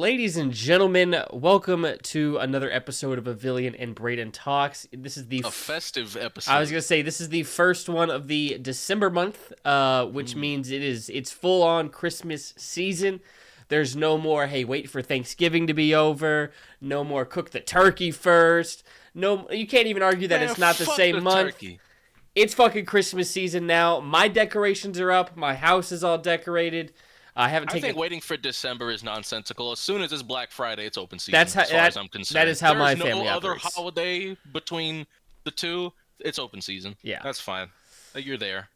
Ladies and gentlemen, welcome to another episode of Avillion and Brayden Talks. This is a festive episode. I was gonna say this is the first one of the December month, which means it's full on Christmas season. There's no more, hey, wait for Thanksgiving to be over. No more cook the turkey first. No, you can't even argue that it's not the same month. Turkey. It's fucking Christmas season now. My decorations are up. My house is all decorated. I think waiting for December is nonsensical. As soon as it's Black Friday, it's open season. That's how, as far as I'm concerned. That is how my There's family no other operates. holiday between the two. It's open season. Yeah, that's fine. You're there.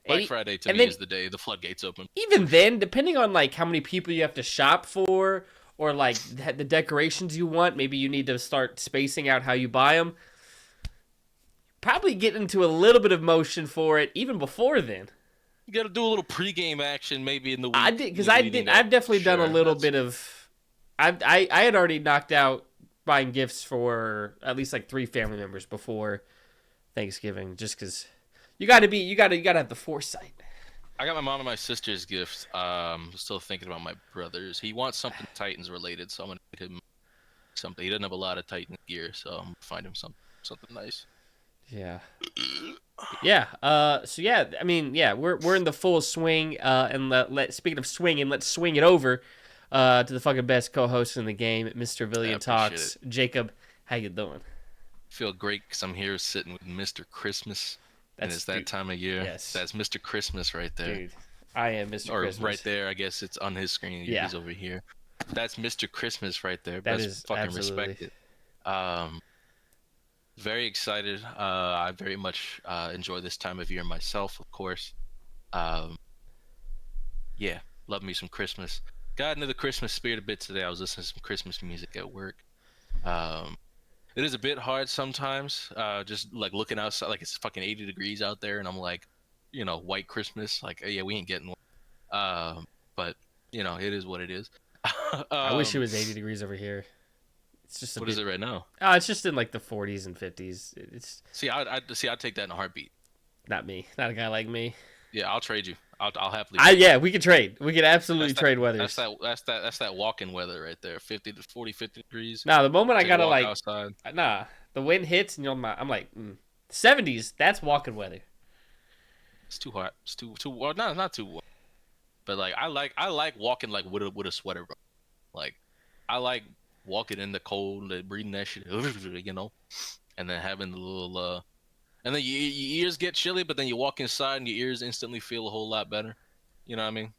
Black Friday to me is the day the floodgates open. Even then, depending on like how many people you have to shop for, or like the decorations you want, maybe you need to start spacing out how you buy them. Probably get into a little bit of motion for it even before then. You got to do a little pregame action maybe in the week. I did because I've definitely done a little bit of. I had already knocked out buying gifts for at least like 3 family members before Thanksgiving, just because you got to have the foresight. I got my mom and my sister's gifts. Still thinking about my brother's. He wants something Titans related, so I'm gonna get him something. He doesn't have a lot of Titans gear, so I'm gonna find him something nice. Yeah. Yeah. So yeah, I mean, yeah, we're in the full swing. And speaking of swinging, let's swing it over to the fucking best co-host in the game, Mr. Avillion Talks. Jacob, how you doing? Feel great because I'm here sitting with Mr. Christmas. And it's that time of year. Yes. That's Mr. Christmas right there. Dude, I am Mr. Christmas. Or right there, I guess it's on his screen. Yeah. He's over here. That's Mr. Christmas right there. That is fucking absolutely. Respect it. Very excited. I very much enjoy this time of year myself, of course. Yeah, love me some Christmas. Got into the Christmas spirit a bit today. I was listening to some Christmas music at work. It is a bit hard sometimes, just like looking outside, like it's fucking 80 degrees out there, and I'm like, white Christmas. Like, yeah, we ain't getting one. But, it is what it is. I wish it was 80 degrees over here. It's just what is it right now? Oh, it's just in like the 40s and 50s. It's I'd take that in a heartbeat. Not me. Not a guy like me. Yeah, I'll trade you. I'll happily. Yeah, we could trade. We could absolutely trade weather. That's that walk-in weather right there. 50 degrees. Nah, the moment I gotta like outside. Nah, the wind hits and I'm like 70s. That's walking weather. It's too hot. It's too well, not too warm. But like I like walking like with a sweater. Like I like walking in the cold, breathing that shit, and then having the little and then your ears get chilly, but then you walk inside and your ears instantly feel a whole lot better. You know what I mean?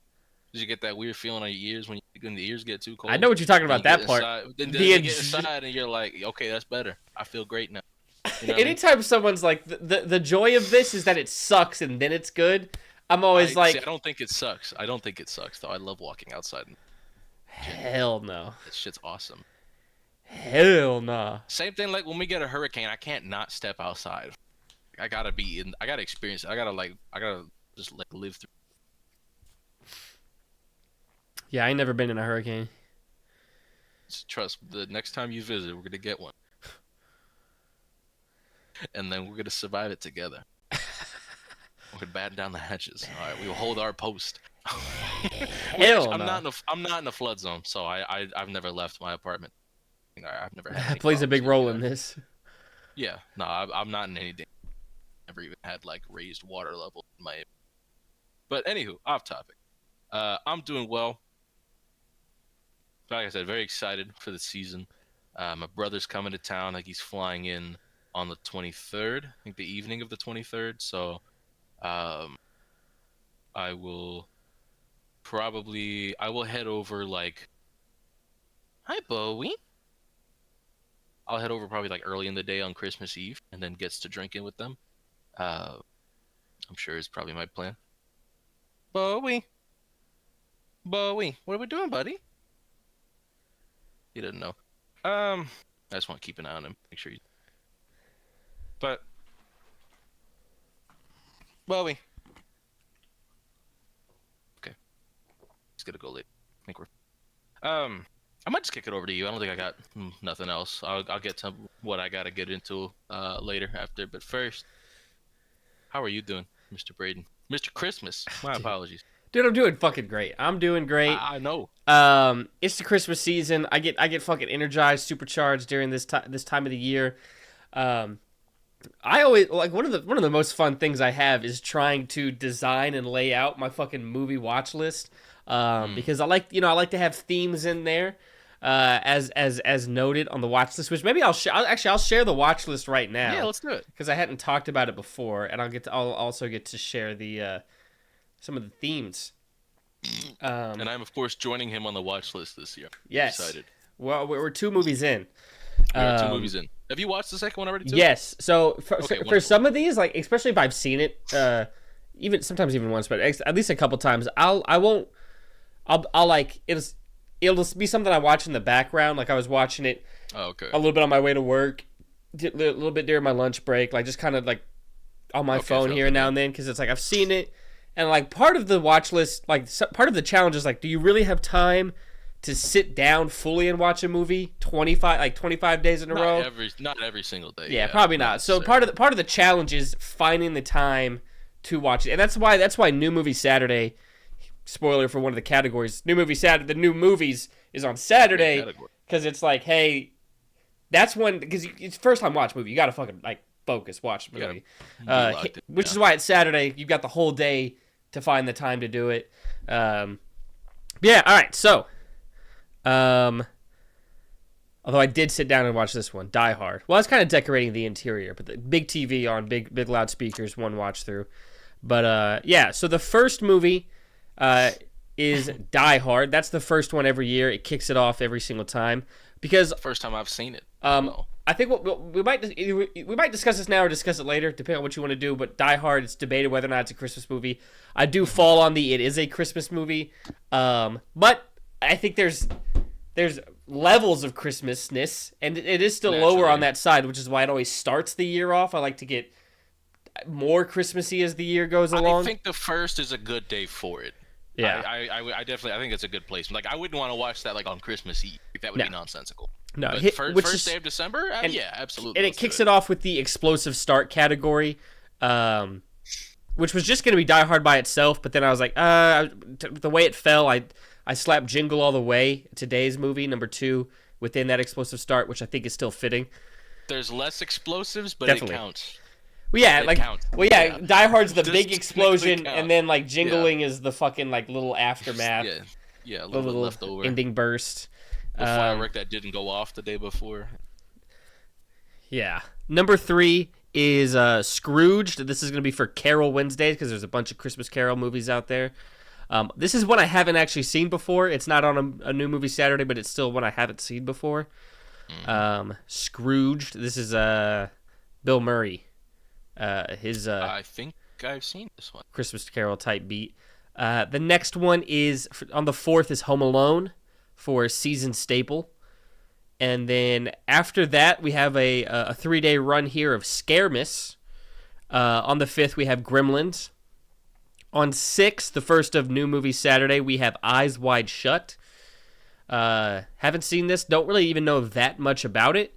Did you get that weird feeling on your ears when the ears get too cold? I know what you're talking about, that part. Then you get inside and you're like, okay, that's better. I feel great now. You know Anytime someone's like, the joy of this is that it sucks and then it's good, I'm always like... I don't think it sucks. Though. I love walking outside. Hell no. That shit's awesome. Hell nah. Same thing like when we get a hurricane, I can't not step outside. I gotta experience it. I gotta just like live through. Yeah, I ain't never been in a hurricane. Trust, the next time you visit, we're gonna get one. And then we're gonna survive it together. We're gonna batten down the hatches. All right, we will hold our post. Hell I'm not in a flood zone, so I've never left my apartment. I've never had. That plays a big role in this. Yeah, no, I'm not in any danger. Never even had like raised water level in my. But anywho, off topic. I'm doing well. Like I said, very excited for the season. My brother's coming to town. Like he's flying in on the 23rd. I think the evening of the 23rd. So, I will head over like. Hi, Bowie. I'll head over probably like early in the day on Christmas Eve, and then gets to drinking with them. I'm sure is probably my plan. Bowie, what are we doing, buddy? He doesn't know. I just want to keep an eye on him, make sure But Bowie. Okay, he's gonna go late. I think we're. I might just kick it over to you. I don't think I got nothing else. I'll get to what I gotta get into later after. But first, how are you doing, Mr. Brayden? Mr. Christmas. My apologies. Dude, I'm doing fucking great. I'm doing great. I know. It's the Christmas season. I get fucking energized, supercharged during this time of the year. Um, I always like one of the most fun things I have is trying to design and lay out my fucking movie watch list. Because I like to have themes in there. As noted on the watch list, which maybe I'll share the watch list right now. Yeah, let's do it. Because I hadn't talked about it before, and I'll also get to share the some of the themes. And I'm of course joining him on the watch list this year. Yes. Excited. Well, we're 2 movies in. We are 2 movies in. Have you watched the second one already too? Yes. So for wonderful. some of these, like especially if I've seen it, even sometimes even once, but at least a couple times, I'll like it'll just be something I watch in the background. Like I was watching it Oh, okay. a little bit on my way to work, a little bit during my lunch break, like just kind of like on my phone here and now and then, because it's like I've seen it, and like part of the watch list, like part of the challenge is like, do you really have time to sit down fully and watch a movie 25 days in a row? Not every single day. Yeah, probably not. So part of the challenge is finding the time to watch it, and that's why New Movie Saturday. Spoiler for one of the categories. New Movie Saturday. The new movies is on Saturday because it's like, hey, that's when, because it's first time watch movie. You gotta fucking like focus, watch the movie. Which is why it's Saturday. You've got the whole day to find the time to do it. Yeah. All right. So, although I did sit down and watch this one, Die Hard. Well, I was kind of decorating the interior, but the big TV on, big loudspeakers, one watch through. But yeah. So the first movie. Is Die Hard. That's the first one every year. It kicks it off every single time because first time I've seen it. I think we might discuss this now or discuss it later, depending on what you want to do. But Die Hard, it's debated whether or not it's a Christmas movie. I do fall on it is a Christmas movie, but I think there's levels of Christmasness, and it is still lower on that side, which is why it always starts the year off. I like to get more Christmassy as the year goes along. I think the first is a good day for it. Yeah, I definitely think it's a good place. Like I wouldn't want to watch that like on Christmas Eve. That would be nonsensical. No, but first day of December, yeah, absolutely. And it kicks it off with the explosive start category, which was just going to be Die Hard by itself. But then I was like, the way it fell, I slapped Jingle All the Way, today's movie, number 2, within that explosive start, which I think is still fitting. There's less explosives, but Definitely. It counts. Well, yeah, yeah. Die Hard's the big explosion, and then like jingling is the fucking like little aftermath. Yeah, a little leftover ending burst. The firework that didn't go off the day before. Yeah, number 3 is Scrooged. This is going to be for Carol Wednesdays because there's a bunch of Christmas Carol movies out there. This is one I haven't actually seen before. It's not on a New Movie Saturday, but it's still one I haven't seen before. Scrooged. This is Bill Murray. I think I've seen this one. Christmas Carol type beat. The next one is on the 4th is Home Alone for season staple, and then after that we have a 3-day run here of Scaremas. On the 5th we have Gremlins. On 6th, the first of New Movie Saturday, we have Eyes Wide Shut. Haven't seen this. Don't really even know that much about it.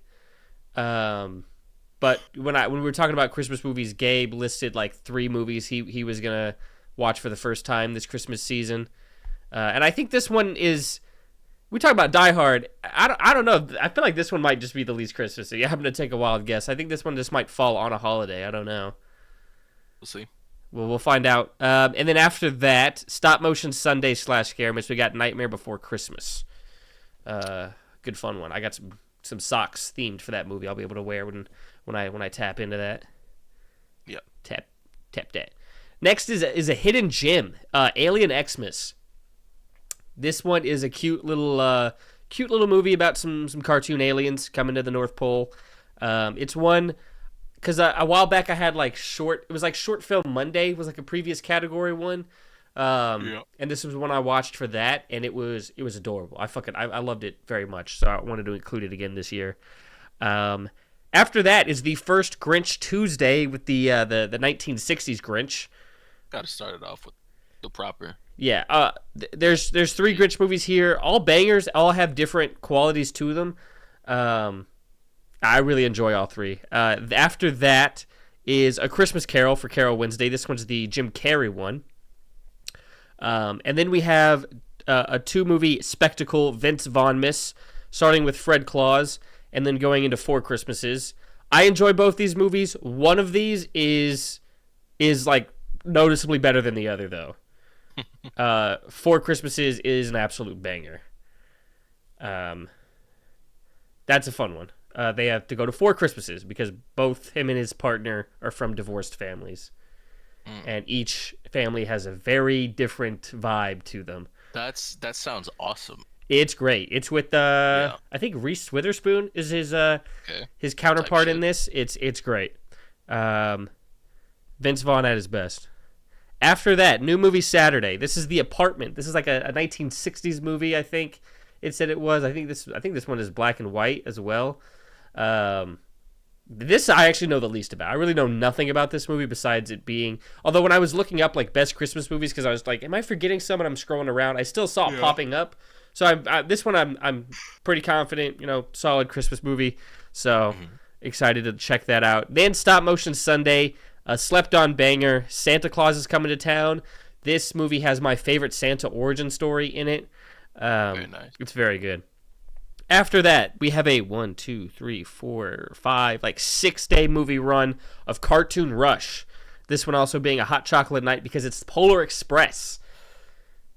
But when we were talking about Christmas movies, Gabe listed like 3 movies he was gonna watch for the first time this Christmas season, and I think this one is. We talk about Die Hard. I don't know. I feel like this one might just be the least Christmassy. I'm gonna take a wild guess. I think this one just might fall on a holiday. I don't know. We'll see. Well, we'll find out. And then after that, Stop Motion Sunday / Scaremas. We got Nightmare Before Christmas. Good fun one. I got some socks themed for that movie. I'll be able to wear when I tap into that. Yep. Tap that. Next is a hidden gem, Alien Xmas. This one is a cute little movie about some cartoon aliens coming to the North Pole. It's one because a while back I had like short film Monday was like a previous category one. And this was one I watched for that, and it was adorable. I loved it very much, so I wanted to include it again this year. After that is the first Grinch Tuesday with the 1960s Grinch. Got to start it off with the proper. Yeah. There's 3 Grinch movies here, all bangers, all have different qualities to them. I really enjoy all 3. After that is A Christmas Carol for Carol Wednesday. This one's the Jim Carrey one. And then we have a 2-movie spectacle, Vince Vaughn Miss, starting with Fred Claus and then going into Four Christmases. I enjoy both these movies. One of these is like noticeably better than the other, though. Four Christmases is an absolute banger. That's a fun one. They have to go to Four Christmases because both him and his partner are from divorced families. And each family has a very different vibe to them. That sounds awesome. It's great. It's with I think Reese Witherspoon is his counterpart in this. It's great. Vince Vaughn at his best. After that, new movie Saturday. This is The Apartment. This is like a 1960s movie, I think it said it was. I think this one is black and white as well. This I actually know the least about. I really know nothing about this movie besides it being. Although when I was looking up like best Christmas movies, because I was like, am I forgetting some? And I'm scrolling around, I still saw it popping up. So this one I'm pretty confident. Solid Christmas movie. So excited to check that out. Then Stop Motion Sunday, a slept on banger. Santa Claus is coming to town. This movie has my favorite Santa origin story in it. Very nice. It's very good. After that, we have a 1, 2, 3, 4, 5, 6-day movie run of Cartoon Rush. This one also being a hot chocolate night because it's Polar Express.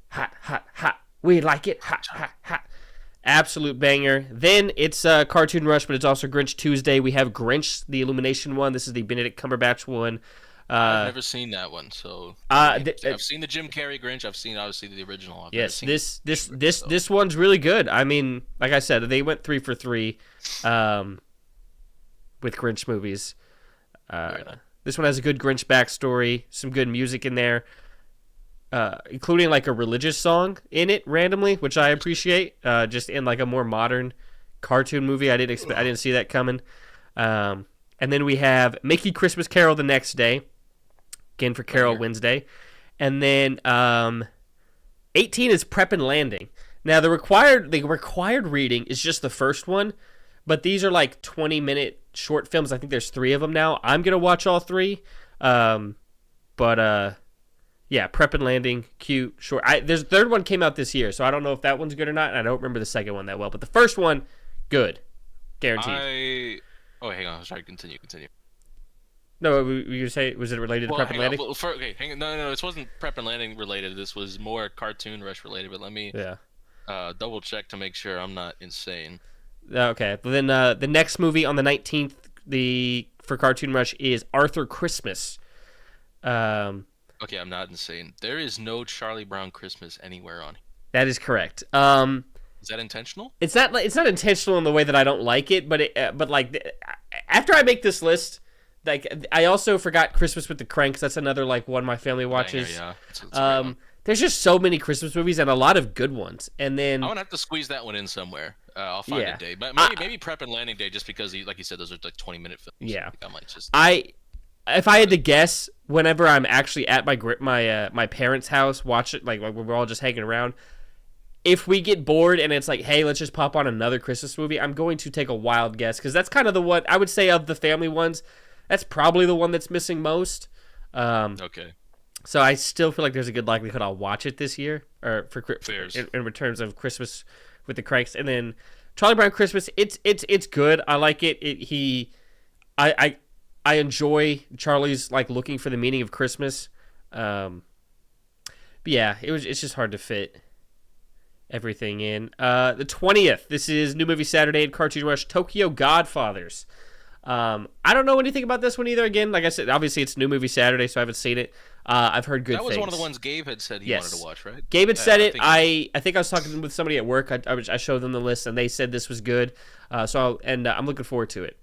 Hot, hot, hot. We like it. Hot, hot, hot. Absolute banger. Then it's Cartoon Rush, but it's also Grinch Tuesday. We have Grinch, the Illumination one. This is the Benedict Cumberbatch one. I've never seen that one, so I've seen the Jim Carrey Grinch. I've seen obviously the original. Yes, this one's really good. I mean, like I said, they went 3 for 3 with Grinch movies. This one has a good Grinch backstory, some good music in there, including like a religious song in it randomly, which I appreciate. Just in like a more modern cartoon movie, I didn't see that coming. And then we have Mickey Christmas Carol the next day. Again for Carol Wednesday. And then 18 is Prep and Landing. Now the required reading is just the first one, but these are like 20-minute short films. I think there's 3 of them now. I'm going to watch all 3. Yeah, Prep and Landing, cute, short. There's a third one came out this year, so I don't know if that one's good or not. And I don't remember the second one that well, but the first one, good. Guaranteed. Oh, hang on. Sorry, continue. No, you say, was it related to Prep and Landing? Hang on. No, this wasn't Prep and Landing related. This was more Cartoon Rush related, but let me double check to make sure I'm not insane. Okay, but then the next movie on the 19th for Cartoon Rush is Arthur Christmas. Okay, I'm not insane. There is no Charlie Brown Christmas anywhere on here. That is correct. Is that intentional? It's not intentional in the way that I don't like it, but after I make this list, like I also forgot Christmas with the Cranks. That's another like one my family watches. Banger, yeah. There's just so many Christmas movies and a lot of good ones. And then I'm gonna have to squeeze that one in somewhere. I'll find a day, but maybe Prep and Landing Day, just because like you said, those are like 20-minute films. Yeah, I might just. If I had to guess, whenever I'm actually at my parents' house, watch it like we're all just hanging around. If we get bored and it's like, hey, let's just pop on another Christmas movie, I'm going to take a wild guess because that's kind of the one I would say of the family ones. That's probably the one that's missing most. Okay. So I still feel like there's a good likelihood I'll watch it this year, or in terms of Christmas with the Cranks. And then Charlie Brown Christmas, it's good. I like it. I enjoy Charlie's like looking for the meaning of Christmas. But yeah, it's just hard to fit everything in. The 20th, this is New Movie Saturday and Cartoon Rush, Tokyo Godfathers. I don't know anything about this one either. Again, like I said, obviously it's New Movie Saturday, so I haven't seen it. I've heard good things. That was one of the ones Gabe had said he wanted to watch, right? Gabe had said it. I think I was talking with somebody at work. I showed them the list, and they said this was good. I'm looking forward to it.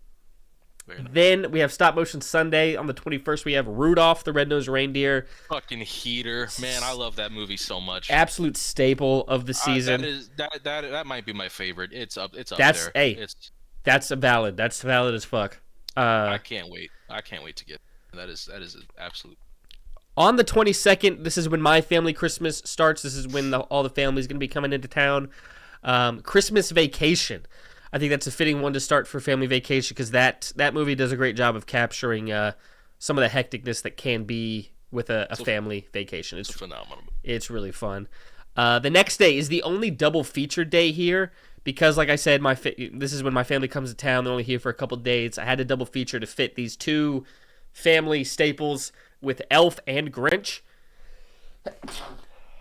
Nice. Then we have Stop Motion Sunday. On the 21st, we have Rudolph the Red-Nosed Reindeer. Fucking heater. Man, I love that movie so much. Absolute staple of the season. That might be my favorite. It's up there. Hey, that's valid. That's valid as fuck. I can't wait. To get that is an absolute. On the 22nd, this is when My Family Christmas starts. This is when all the family's going to be coming into town. Christmas Vacation. I think that's a fitting one to start for Family Vacation because that movie does a great job of capturing some of the hecticness that can be with a family vacation. It's a phenomenal movie. It's really fun. The next day is the only double feature day here because, like I said, this is when my family comes to town. They're only here for a couple days. I had a double feature to fit these two family staples with Elf and Grinch.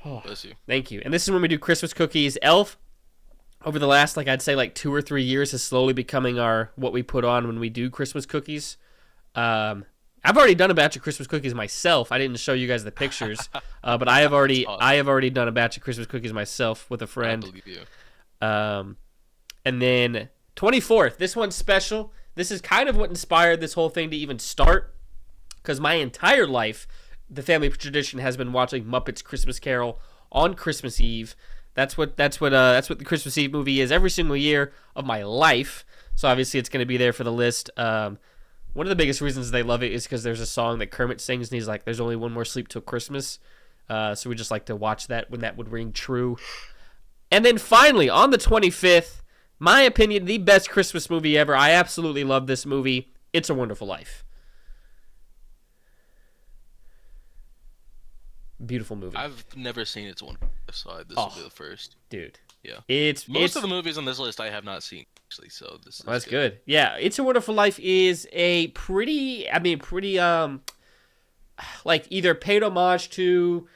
Oh, Bless you. thank you. And this is when we do Christmas cookies. Elf, over the last, I'd say 2 or 3 years, is slowly becoming what we put on when we do Christmas cookies. I've already done a batch of Christmas cookies myself. I didn't show you guys the pictures, but I have already awesome. I have already done a batch of Christmas cookies myself with a friend. I believe you. And then 24th, this one's special. This is kind of what inspired this whole thing to even start, because my entire life, the family tradition has been watching Muppets Christmas Carol on Christmas Eve. That's what the Christmas Eve movie is every single year of my life. So obviously it's going to be there for the list. One of the biggest reasons they love it is because there's a song that Kermit sings, and he's like, "There's only one more sleep till Christmas." So we just like to watch that when that would ring true. And then finally, on the 25th, my opinion, the best Christmas movie ever. I absolutely love this movie. It's a Wonderful Life. Beautiful movie. I've never seen It's a Wonderful Life, so this will be the first. Dude. Yeah. Most of the movies on this list I have not seen, actually, so this is that's good. Yeah, It's a Wonderful Life is a pretty either paid homage to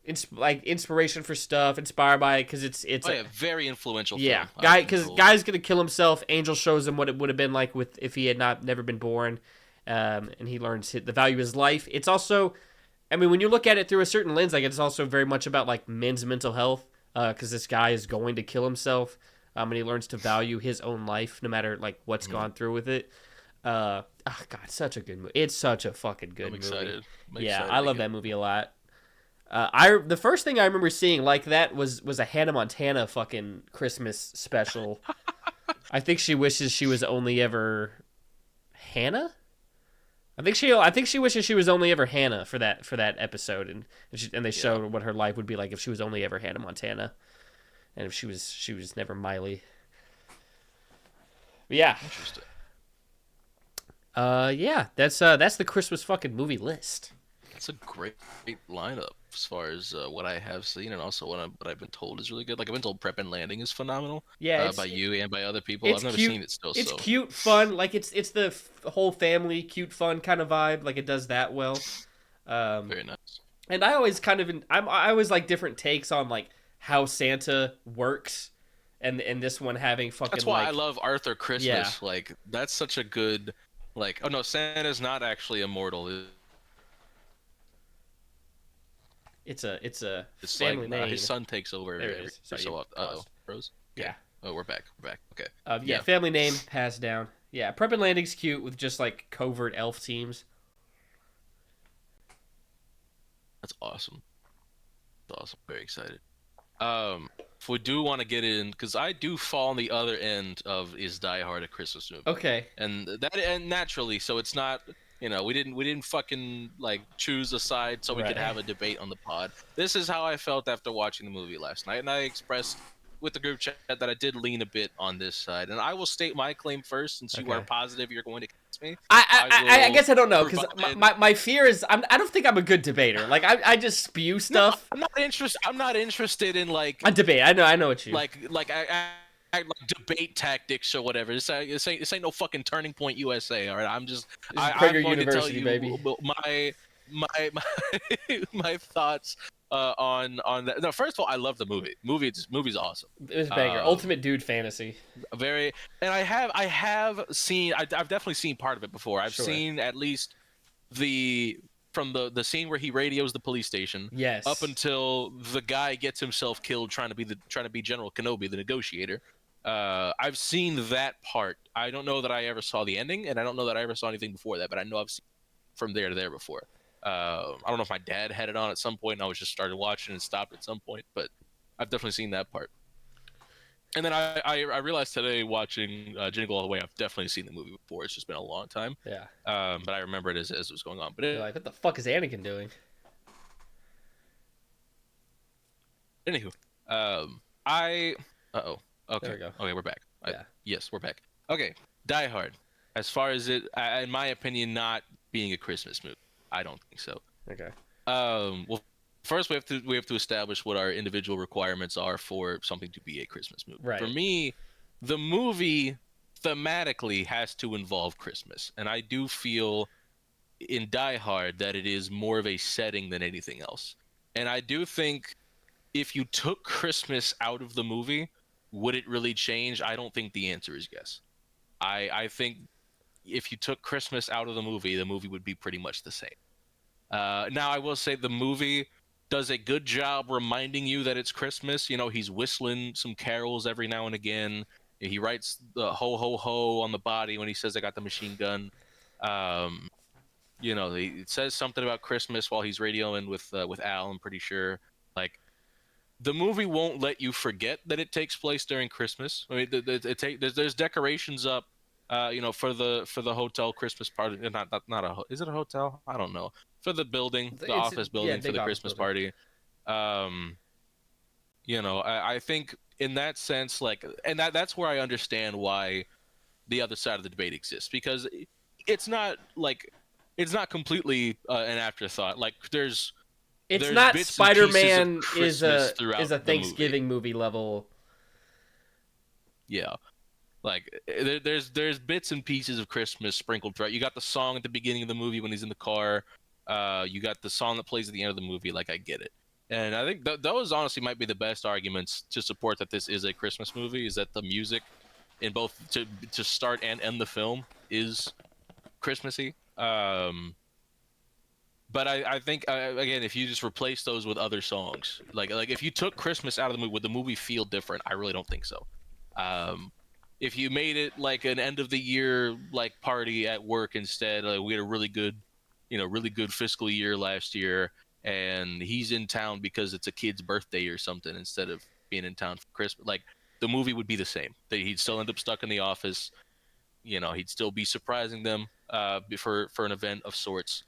inspiration for stuff, inspired by it, because it's very influential film. Because guy's gonna kill himself. Angel shows him what it would have been like if he had never been born, and he learns the value of his life. It's also, when you look at it through a certain lens, it's also very much about men's mental health, because this guy is going to kill himself, and he learns to value his own life no matter what's gone through with it. God, such a good movie. It's such a fucking good movie. I'm yeah, excited I love that movie a lot. The first thing I remember seeing like that was a Hannah Montana fucking Christmas special. I think she wishes she was only ever Hannah. I think she wishes she was only ever Hannah for that episode, and they showed what her life would be like if she was only ever Hannah Montana, and if she was never Miley. But yeah. Interesting. That's the Christmas fucking movie list. It's a great lineup as far as what I have seen, and also what I've been told is really good. I've been told Prep and Landing is phenomenal. Yeah, by you and by other people. I've never seen it still. It's cute, fun. It's the whole family, cute, fun kind of vibe. It does that well. Very nice. And I always I always like different takes on how Santa works, and this one having fucking. That's why I love Arthur Christmas. Yeah. That's such a good. Oh no, Santa's not actually immortal. It's a family name. His son takes over. There it is. Sorry, so froze. Yeah. Oh, we're back. Okay. Family name passed down. Yeah, Prep and Landing's cute with just covert elf teams. That's awesome. Very excited. If we do want to get in, because I do fall on the other end of is Die Hard a Christmas movie? Okay. And naturally, so it's not. We didn't fucking choose a side so we could have a debate on the pod. This is how I felt after watching the movie last night, and I expressed with the group chat that I did lean a bit on this side. And I will state my claim first, since you are positive you're going to catch me. I guess I don't know, because my fear is I don't think I'm a good debater. I just spew stuff. No, I'm not interested in a debate. I know what you debate tactics or whatever. This ain't no fucking Turning Point USA. All right, I'm going to tell you baby. my thoughts on that. No, first of all, I love the movie. Movie's awesome. It was a banger. Ultimate dude fantasy. And I have seen. I've definitely seen part of it before. I've seen at least from the scene where he radios the police station. Yes. Up until the guy gets himself killed trying to be General Kenobi, the negotiator. I've seen that part. I don't know that I ever saw the ending, and I don't know that I ever saw anything before that, but I know I've seen from there to there before. I don't know if my dad had it on at some point, and I was just started watching and stopped at some point, but I've definitely seen that part. And then I realized today watching Jingle All the Way, I've definitely seen the movie before. It's just been a long time. Yeah. But I remember it as it was going on. But you're what the fuck is Anakin doing? Anywho, Okay. There we go. Okay, we're back. Yeah. Yes, we're back. Okay, Die Hard. As far as it, in my opinion, not being a Christmas movie, I don't think so. Okay. Well, first we have to establish what our individual requirements are for something to be a Christmas movie. For Right. me, the movie thematically has to involve Christmas, and I do feel in Die Hard that it is more of a setting than anything else. And I do think if you took Christmas out of the movie, would it really change? I don't think the answer is yes. I think if you took Christmas out of the movie would be pretty much the same. Now, I will say the movie does a good job reminding you that it's Christmas. You know, he's whistling some carols every now and again. He writes the ho ho ho on the body when he says, "I got the machine gun." Um, it says something about Christmas while he's radioing with Al. I'm pretty sure. Like the movie won't let you forget that it takes place during Christmas. I mean, there's decorations up, for the hotel Christmas party. Is it a hotel? I don't know. For the building, the It's office yeah, building for big the office Christmas building. party. Um, I think in that sense, like, and that's where I understand why the other side of the debate exists, because it's not like it's not completely an afterthought. Like It's there's not bits and pieces of Spider-Man Christmas is throughout a the movie. Thanksgiving movie level. Yeah. Like there's bits and pieces of Christmas sprinkled throughout. You got the song at the beginning of the movie when he's in the car. You got the song that plays at the end of the movie. Like, I get it, and I think those honestly might be the best arguments to support that this is a Christmas movie. Is that the music in both to start and end the film is Christmassy. But I think again, if you just replace those with other songs, like if you took Christmas out of the movie, would the movie feel different? I really don't think so. Um, if you made it like an end of the year like party at work instead, like we had a really good fiscal year last year, and he's in town because it's a kid's birthday or something instead of being in town for Christmas. Like the movie would be the same. He'd still end up stuck in the office. He'd still be surprising them for an event of sorts,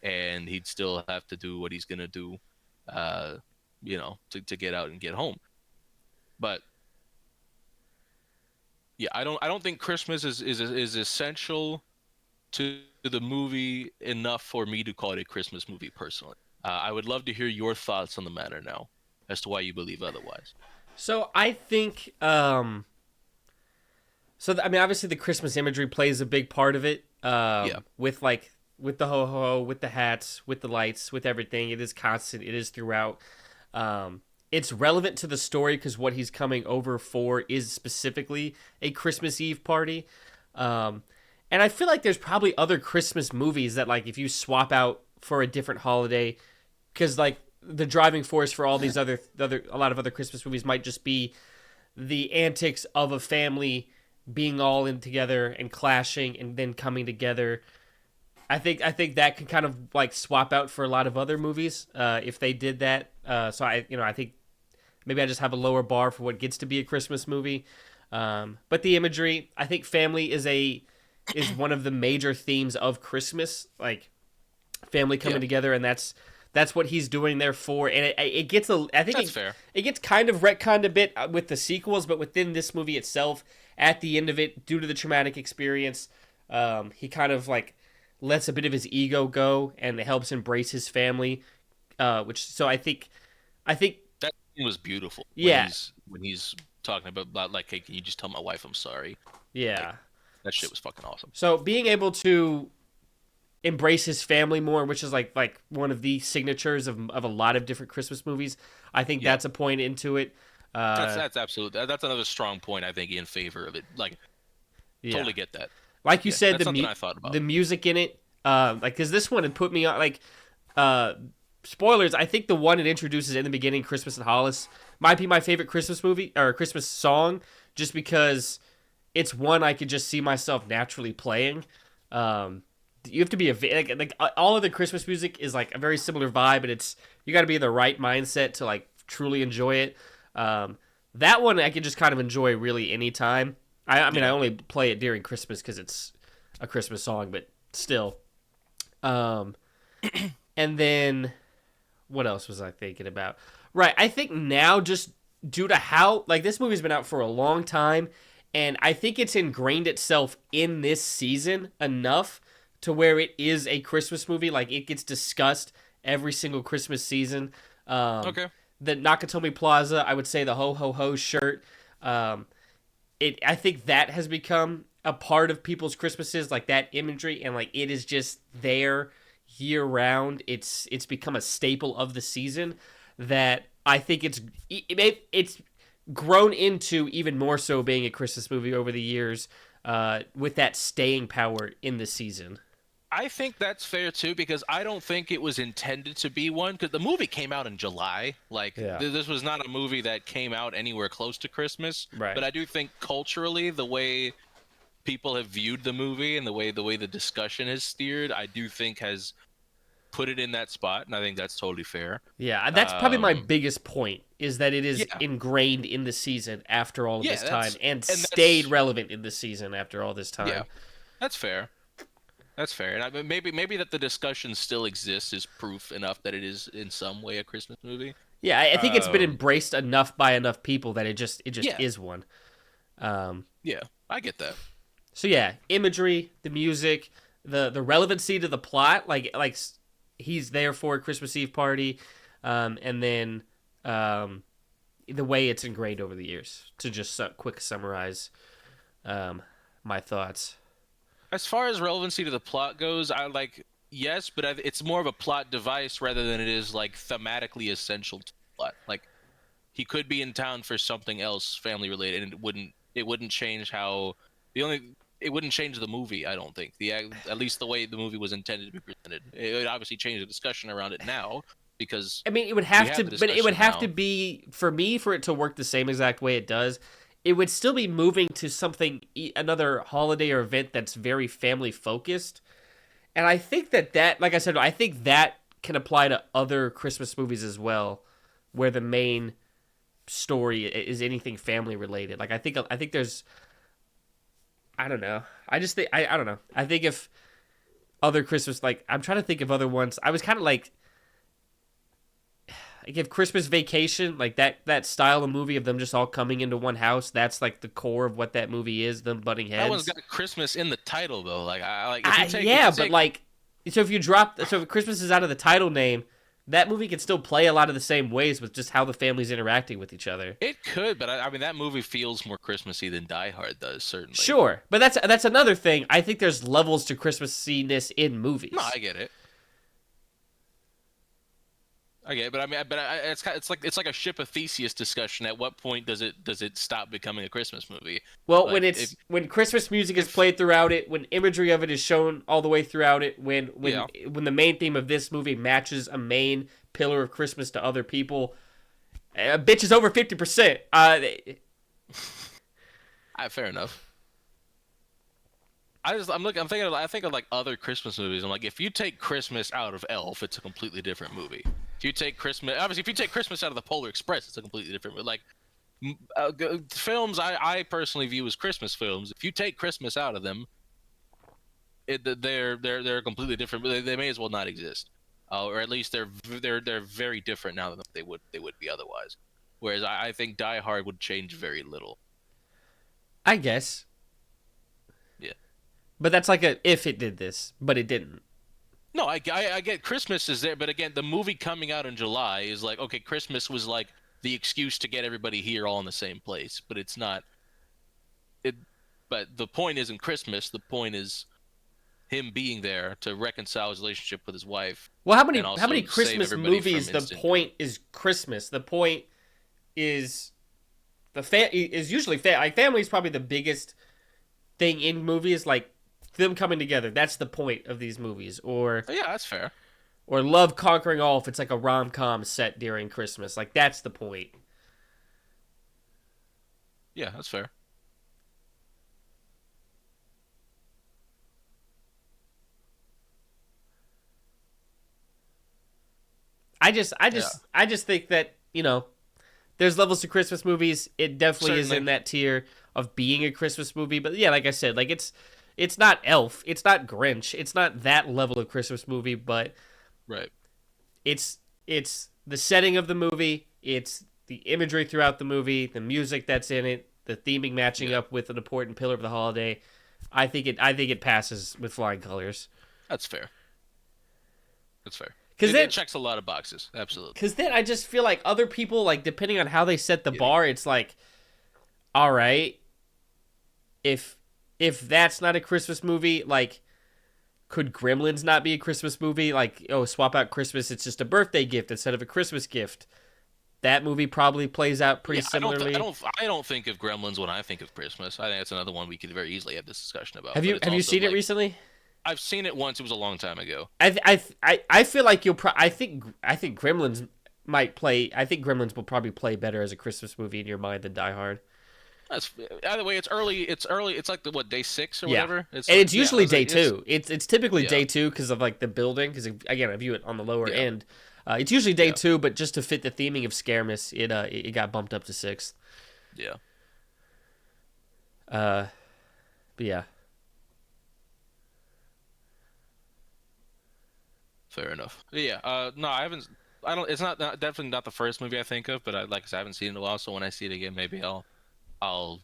and he'd still have to do what he's gonna do, to get out and get home. But yeah, I don't think Christmas is essential to the movie enough for me to call it a Christmas movie personally. I would love to hear your thoughts on the matter now, as to why you believe otherwise. So I think I mean, obviously the Christmas imagery plays a big part of it. Yeah, With the ho ho, with the hats, with the lights, with everything. It is constant. It is throughout. It's relevant to the story because what he's coming over for is specifically a Christmas Eve party. And I feel like there's probably other Christmas movies that, like, if you swap out for a different holiday, because like the driving force for all these a lot of other Christmas movies might just be the antics of a family being all in together and clashing and then coming together. I think that can kind of like swap out for a lot of other movies if they did that. So I think maybe I just have a lower bar for what gets to be a Christmas movie. But the imagery, I think family is one of the major themes of Christmas, like family coming yeah, together, and that's what he's doing there for. And it gets I think that's fair. it gets kind of retconned a bit with the sequels, but within this movie itself, at the end of it, due to the traumatic experience, he kind of like lets a bit of his ego go and helps embrace his family. I think That scene was beautiful yeah, when he's talking about like, hey, can you just tell my wife I'm sorry? Like yeah. that shit was fucking awesome. So being able to embrace his family more, which is like one of the signatures of a lot of different Christmas movies, I think Yeah, that's a point into it. that's absolutely that's another strong point I think in favor of it. Like, Yeah, totally get that. like you Yeah, said, that's something I thought about. the music in it, like because this one had put me on like, uh, spoilers. I think the one it introduces in the beginning, Christmas in Hollis, might be my favorite Christmas movie or Christmas song, just because it's one I could just see myself naturally playing. Um, you have to be like all of the Christmas music is like a very similar vibe, and it's you got to be in the right mindset to like truly enjoy it. Um, that one I can just kind of enjoy really anytime. I mean, I Yeah. only play it during Christmas because it's a Christmas song, but still. Um, and then what else was I thinking about? Right, I think now just due to how like this movie's been out for a long time, and I think it's ingrained itself in this season enough to where it is a Christmas movie. Like it gets discussed every single Christmas season. Um, Okay. the Nakatomi Plaza, I would say the Ho Ho Ho shirt. Um, I think that has become a part of people's Christmases, like that imagery, and like it is just there year round. It's become a staple of the season that I think it's grown into even more so being a Christmas movie over the years, with that staying power in the season. I think that's fair too because I don't think it was intended to be one because the movie came out in July. Like Yeah. this was not a movie that came out anywhere close to Christmas. Right. But I do think culturally, the way people have viewed the movie and the way the discussion has steered, I do think has put it in that spot, and I think that's totally fair. Yeah, that's probably my Um, biggest point is that it is yeah, ingrained in the season after all of yeah, this time and stayed that's relevant in the season after all this yeah, time. that's fair. That's fair, and maybe that the discussion still exists is proof enough that it is in some way a Christmas movie. Yeah, I think it's been Um, embraced enough by enough people that it just yeah, is one. Um, yeah, I get that. so yeah, imagery, the music, the relevancy to the plot, he's there for a Christmas Eve party, and then the way it's ingrained over the years. To just quick summarize my thoughts. As far as relevancy to the plot goes, I like yes, but it's more of a plot device rather than it is like thematically essential to the plot. Like he could be in town for something else family related, and it wouldn't change how the only it wouldn't change the movie. I don't think at least the way the movie was intended to be presented. It would obviously change the discussion around it now because I mean, it would we have have to, the but it would discussion have to now. be for me for it to work the same exact way it does. It would still be moving to something, another holiday or event that's very family focused. And I think that, like I said, I think that can apply to other Christmas movies as well, where the main story is anything family related. Like I think there's, I don't know. I just think I don't know. I think if other Christmas, like I'm trying to think of other ones. I was kind of like if Christmas Vacation, like that style of movie of them just all coming into one house, that's like the core of what that movie is, them butting That one's heads. got Christmas in the title though. Like I like if Yeah, you but take like, so if Christmas is out of the title name, that movie can still play a lot of the same ways with just how the family's interacting with each other. it could, but I mean that movie feels more Christmassy than Die Hard does certainly. Sure, but that's another thing. I think there's levels to Christmassiness in No, movies. I get it. Okay, but I mean, it's like a ship of Theseus discussion. At what point does it stop becoming a Christmas movie? Well, Like if when Christmas music is if played throughout it, when imagery of it is shown all the way throughout it, yeah, when the main theme of this movie matches a main pillar of Christmas to other people, a bitch is over 50%. fair enough. I think of like other Christmas movies. I'm like, if you take Christmas out of Elf, it's a completely different movie. If you take Christmas out of the Polar Express, it's a completely different movie. Like films, I personally view as Christmas films. If you take Christmas out of them, they're completely different. They may as well not exist, or at least they're very different now than they would be otherwise. Whereas I think Die Hard would change very little. I guess, Yeah. but that's like a if it did this, but it didn't. No, I get Christmas is there, but again, the movie coming out in July is like, okay, Christmas was like the excuse to get everybody here all in the same place, but it's not. It, but the point isn't Christmas. The point is him being there to reconcile his relationship with his wife Well, and how many also save Christmas everybody from movies? The instant. point is Christmas. The point is is usually like family is probably the biggest thing in movies, like them coming together. That's the point of these movies, Yeah, that's fair. or love conquering all if it's like a rom com set during Christmas. Like that's the point. Yeah, that's fair. Yeah, I just think that there's levels to Christmas movies. It definitely is certainly. in that tier of being a Christmas movie. But yeah, like I said, like it's not Elf, it's not Grinch, it's not that level of Christmas movie. But Right. it's the setting of the movie, it's the imagery throughout the movie, the music that's in it, the theming matching Yeah, up with an important pillar of the holiday. I think it passes with flying colors. that's fair. That's fair. Because It checks a lot of boxes. Absolutely. then I just feel like other people, like, depending on how they set the bar, it's like, all right, if that's not a Christmas movie, like, could Gremlins not be a Christmas movie? Like, oh, swap out Christmas, it's just a birthday gift instead of a Christmas gift. That movie probably plays out pretty similarly. I don't think of Gremlins when I think of Christmas. I think that's another one we could very easily have this discussion about. Have you seen it recently? I've seen it once. It was a long time ago. I feel like you'll. I think Gremlins might play. I think Gremlins will probably play better as a Christmas movie in your mind than Die Hard. That's either way. It's early. It's early. It's like day 6 or whatever. It's usually day 2. It's typically day 2 because of like the building. Because again, I view it on the lower end. It's usually day 2, but just to fit the theming of Scaremas, it got bumped up to 6th. Yeah. But yeah. Fair enough. Yeah. No, I haven't. I don't. It's not definitely not the first movie I think of, but like I said, I haven't seen it in a while. So when I see it again, maybe I'll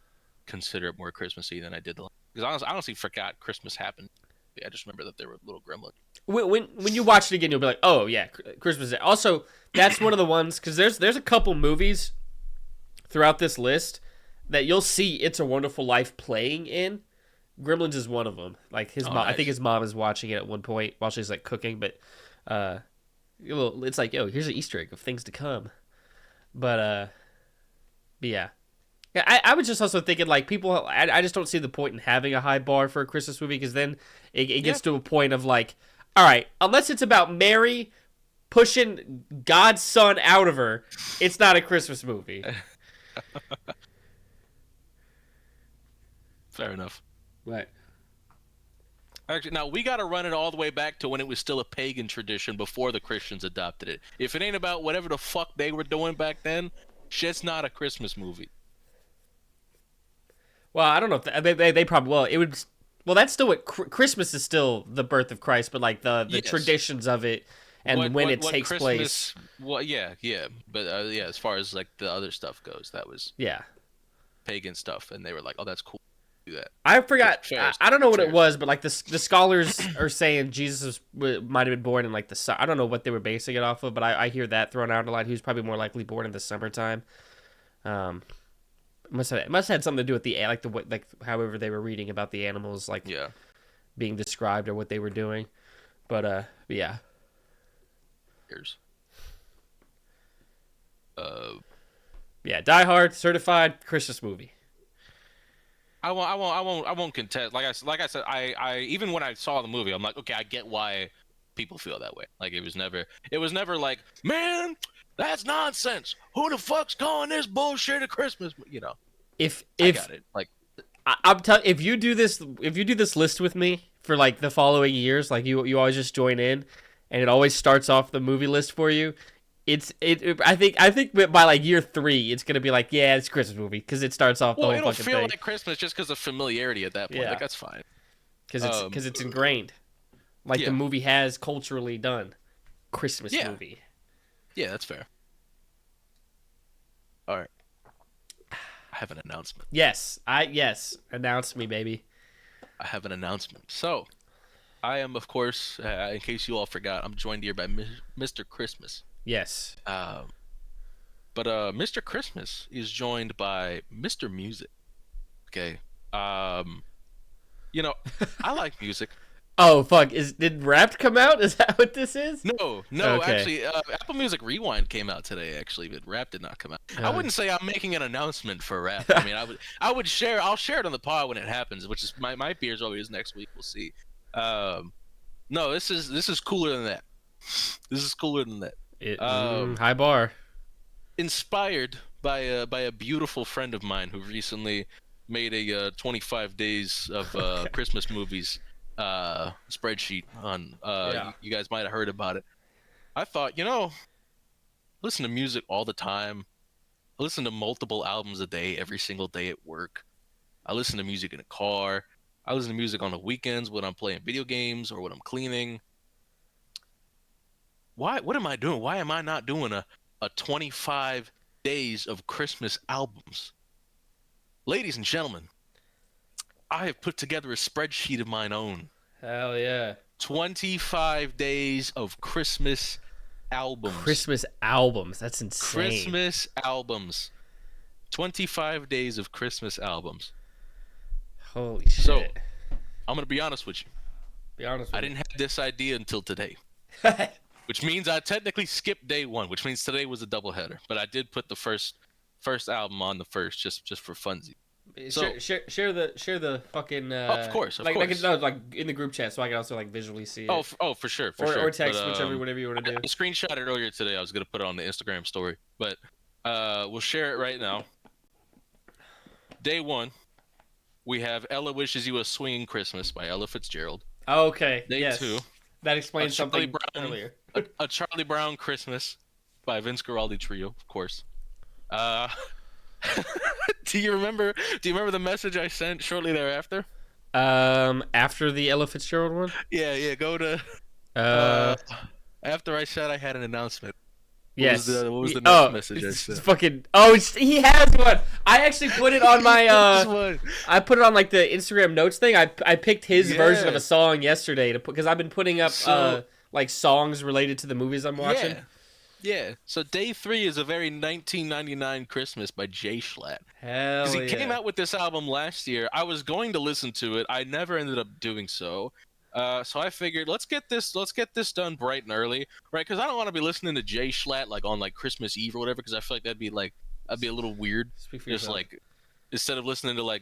consider it more Christmassy than I did because I honestly forgot Christmas happened. I just remember that there were little gremlins. When you watch it again, you'll be like, oh yeah, Christmas. Also, that's one of the ones because there's a couple movies throughout this list that you'll see It's a Wonderful Life playing in. Gremlins is one of them. Like his mom, nice. I think his mom is watching it at one point while she's like cooking, but it's like, oh, here's an Easter egg of things to come. But yeah. I was just also thinking, like, people, I just don't see the point in having a high bar for a Christmas movie because then it gets to a point of, like, all right, unless it's about Mary pushing God's son out of her, it's not a Christmas movie. Fair enough. Right. Actually, now, we got to run it all the way back to when it was still a pagan tradition before the Christians adopted it. If it ain't about whatever the fuck they were doing back then, shit's not a Christmas movie. Well, I don't know if they probably it would. Well, that's still what Christmas is still the birth of Christ, but like the traditions of it and when it takes place. Well, yeah, but as far as like the other stuff goes, that was pagan stuff, and they were like, oh, that's cool. Do that. I forgot. I don't know what it was, but like the scholars are saying Jesus might have been born in like the. I don't know what they were basing it off of, but I hear that thrown out a lot. He was probably more likely born in the summertime. Must have had something to do with the however they were reading about the animals being described or what they were doing, but yeah. Here's. Yeah, Die Hard certified Christmas movie. I won't contest. Like I said, I even when I saw the movie, I'm like, okay, I get why people feel that way. Like it was never like, man, that's nonsense. Who the fuck's calling this bullshit a Christmas? You know. If I got it. Like I'm telling, if you do this list with me for like the following years, like you always just join in, and it always starts off the movie list for you. I think by like year 3, it's gonna be like, yeah, it's a Christmas movie because it starts off the whole fucking thing. It'll feel like Christmas just because of familiarity at that point. Yeah. Like that's fine. Because it's ingrained, like the movie has culturally done. Christmas movie. Yeah, that's fair. All right. I have an announcement. Yes, announce me, baby. I have an announcement. So, I am, of course, in case you all forgot, I'm joined here by Mr. Christmas. Yes. But Mr. Christmas is joined by Mr. Music. Okay. You know, I like music. Oh fuck! Did Wrapped come out? Is that what this is? No. Okay. Actually, Apple Music Rewind came out today. Actually, but Wrapped did not come out. I wouldn't say I'm making an announcement for Wrapped. I mean, I'll share it on the pod when it happens, which is my beers always next week. We'll see. No, this is cooler than that. This is cooler than that. High bar. Inspired by a beautiful friend of mine who recently made a 25 days of Christmas movies spreadsheet on you guys might have heard about it. I thought, listen to music all the time. I listen to multiple albums a day, every single day at work. I listen to music in a car. I listen to music on the weekends when I'm playing video games or when I'm cleaning. What am I doing? Why am I not doing a 25 days of Christmas albums? Ladies and gentlemen, I have put together a spreadsheet of mine own. Hell yeah. 25 days of Christmas albums. Christmas albums. That's insane. Christmas albums. 25 days of Christmas albums. Holy shit. So, I'm going to be honest with you. Be honest with I didn't have this idea until today. you. Which means I technically skipped day one, which means today was a doubleheader. But I did put the first album on the first, just for funsies. So, share the fucking. Of course. Like in the group chat, so I can also like visually see it. For sure. Or text, but, whatever you want to do. I screenshot it earlier today. I was gonna put it on the Instagram story, but we'll share it right now. Day one, we have "Ella Wishes You a Swinging Christmas" by Ella Fitzgerald. Oh, okay. Day two, that explains something earlier. a Charlie Brown Christmas by Vince Guaraldi Trio, of course. Do you remember the message I sent shortly thereafter? After the Ella Fitzgerald one? Yeah, go to after I said I had an announcement. Yes. What was the next message I sent? Fucking he has one. I actually put it on my I put it on like the Instagram notes thing. I picked his version of a song yesterday because I've been putting up like songs related to the movies I'm watching. Yeah. So day 3 is a very 1999 Christmas by Jay Schlatt. Hell yeah. Because he came out with this album last year. I was going to listen to it. I never ended up doing so. So I figured let's get this done bright and early, right? Because I don't want to be listening to Jay Schlatt like on like Christmas Eve or whatever. Because I feel like that'd be a little weird. Just like instead of listening to like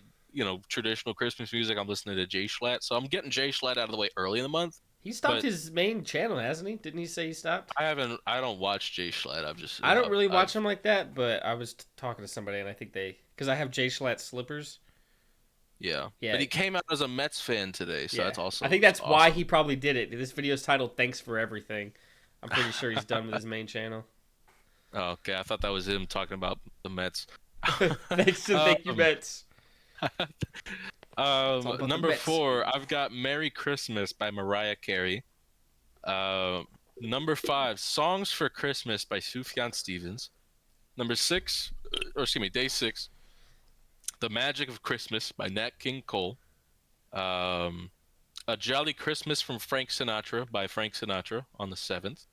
traditional Christmas music, I'm listening to Jay Schlatt. So I'm getting Jay Schlatt out of the way early in the month. He stopped his main channel, hasn't he? Didn't he say he stopped? I don't watch Jay Schlatt. I don't really watch him like that, but I was talking to somebody and I think because I have Jay Schlatt slippers. Yeah. But he came out as a Mets fan today, so that's also. I think that's why he probably did it. This video is titled "Thanks for Everything." I'm pretty sure he's done with his main channel. Oh, okay. I thought that was him talking about the Mets. Thank you, Mets. Number 4, I've got "Merry Christmas" by Mariah Carey. Number 5, "Songs for Christmas" by Sufjan Stevens. Day 6, "The Magic of Christmas" by Nat King Cole. "A Jolly Christmas" from Frank Sinatra by Frank Sinatra on the 7th.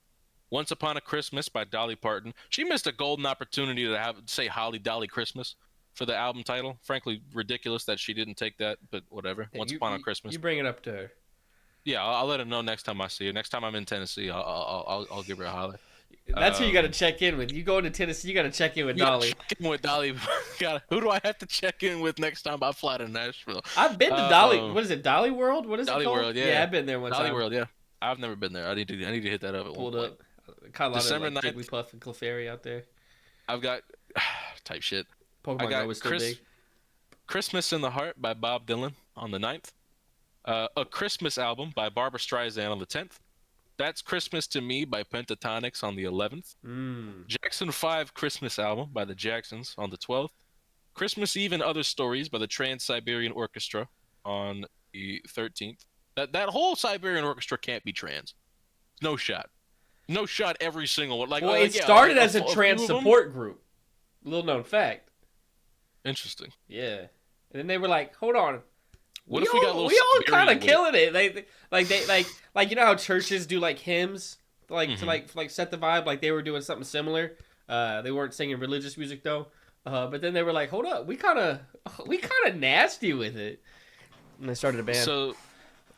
"Once Upon a Christmas" by Dolly Parton. She missed a golden opportunity to say "Holly Dolly Christmas" for the album title. Frankly, ridiculous that she didn't take that, but whatever. Once Upon a Christmas. You bring it up to her. Yeah, I'll let her know next time I see her. Next time I'm in Tennessee, I'll give her a holler. That's who you got to check in with. You go into Tennessee, you got to check in with Dolly. Check in with Dolly. Who do I have to check in with next time I fly to Nashville? I've been to Dolly. What is it? Dolly World? What is Dolly it called? World, yeah. Yeah, I've been there one time. Dolly World, yeah. I've never been there. I need to hit that up. Pulled up. Caught a lot December of like, 9th. Jigglypuff and Clefairy out there. I've got type shit. Pokemon Go was still big. Christmas in the Heart by Bob Dylan on the 9th. A Christmas Album by Barbra Streisand on the 10th. That's Christmas to Me by Pentatonix on the 11th. Jackson 5 Christmas Album by the Jacksons on the 12th. Christmas Eve and Other Stories by the Trans-Siberian Orchestra on the 13th. That whole Siberian Orchestra can't be trans. No shot. No shot every single one. It started as a trans support group. Little known fact. Interesting. Yeah. And then they were like, hold on. What if we got a little We all kind of killing it. They you know how churches do like hymns to like set the vibe. Like they were doing something similar. They weren't singing religious music though. But then they were like, hold up, we kind of nasty with it. And they started a band. So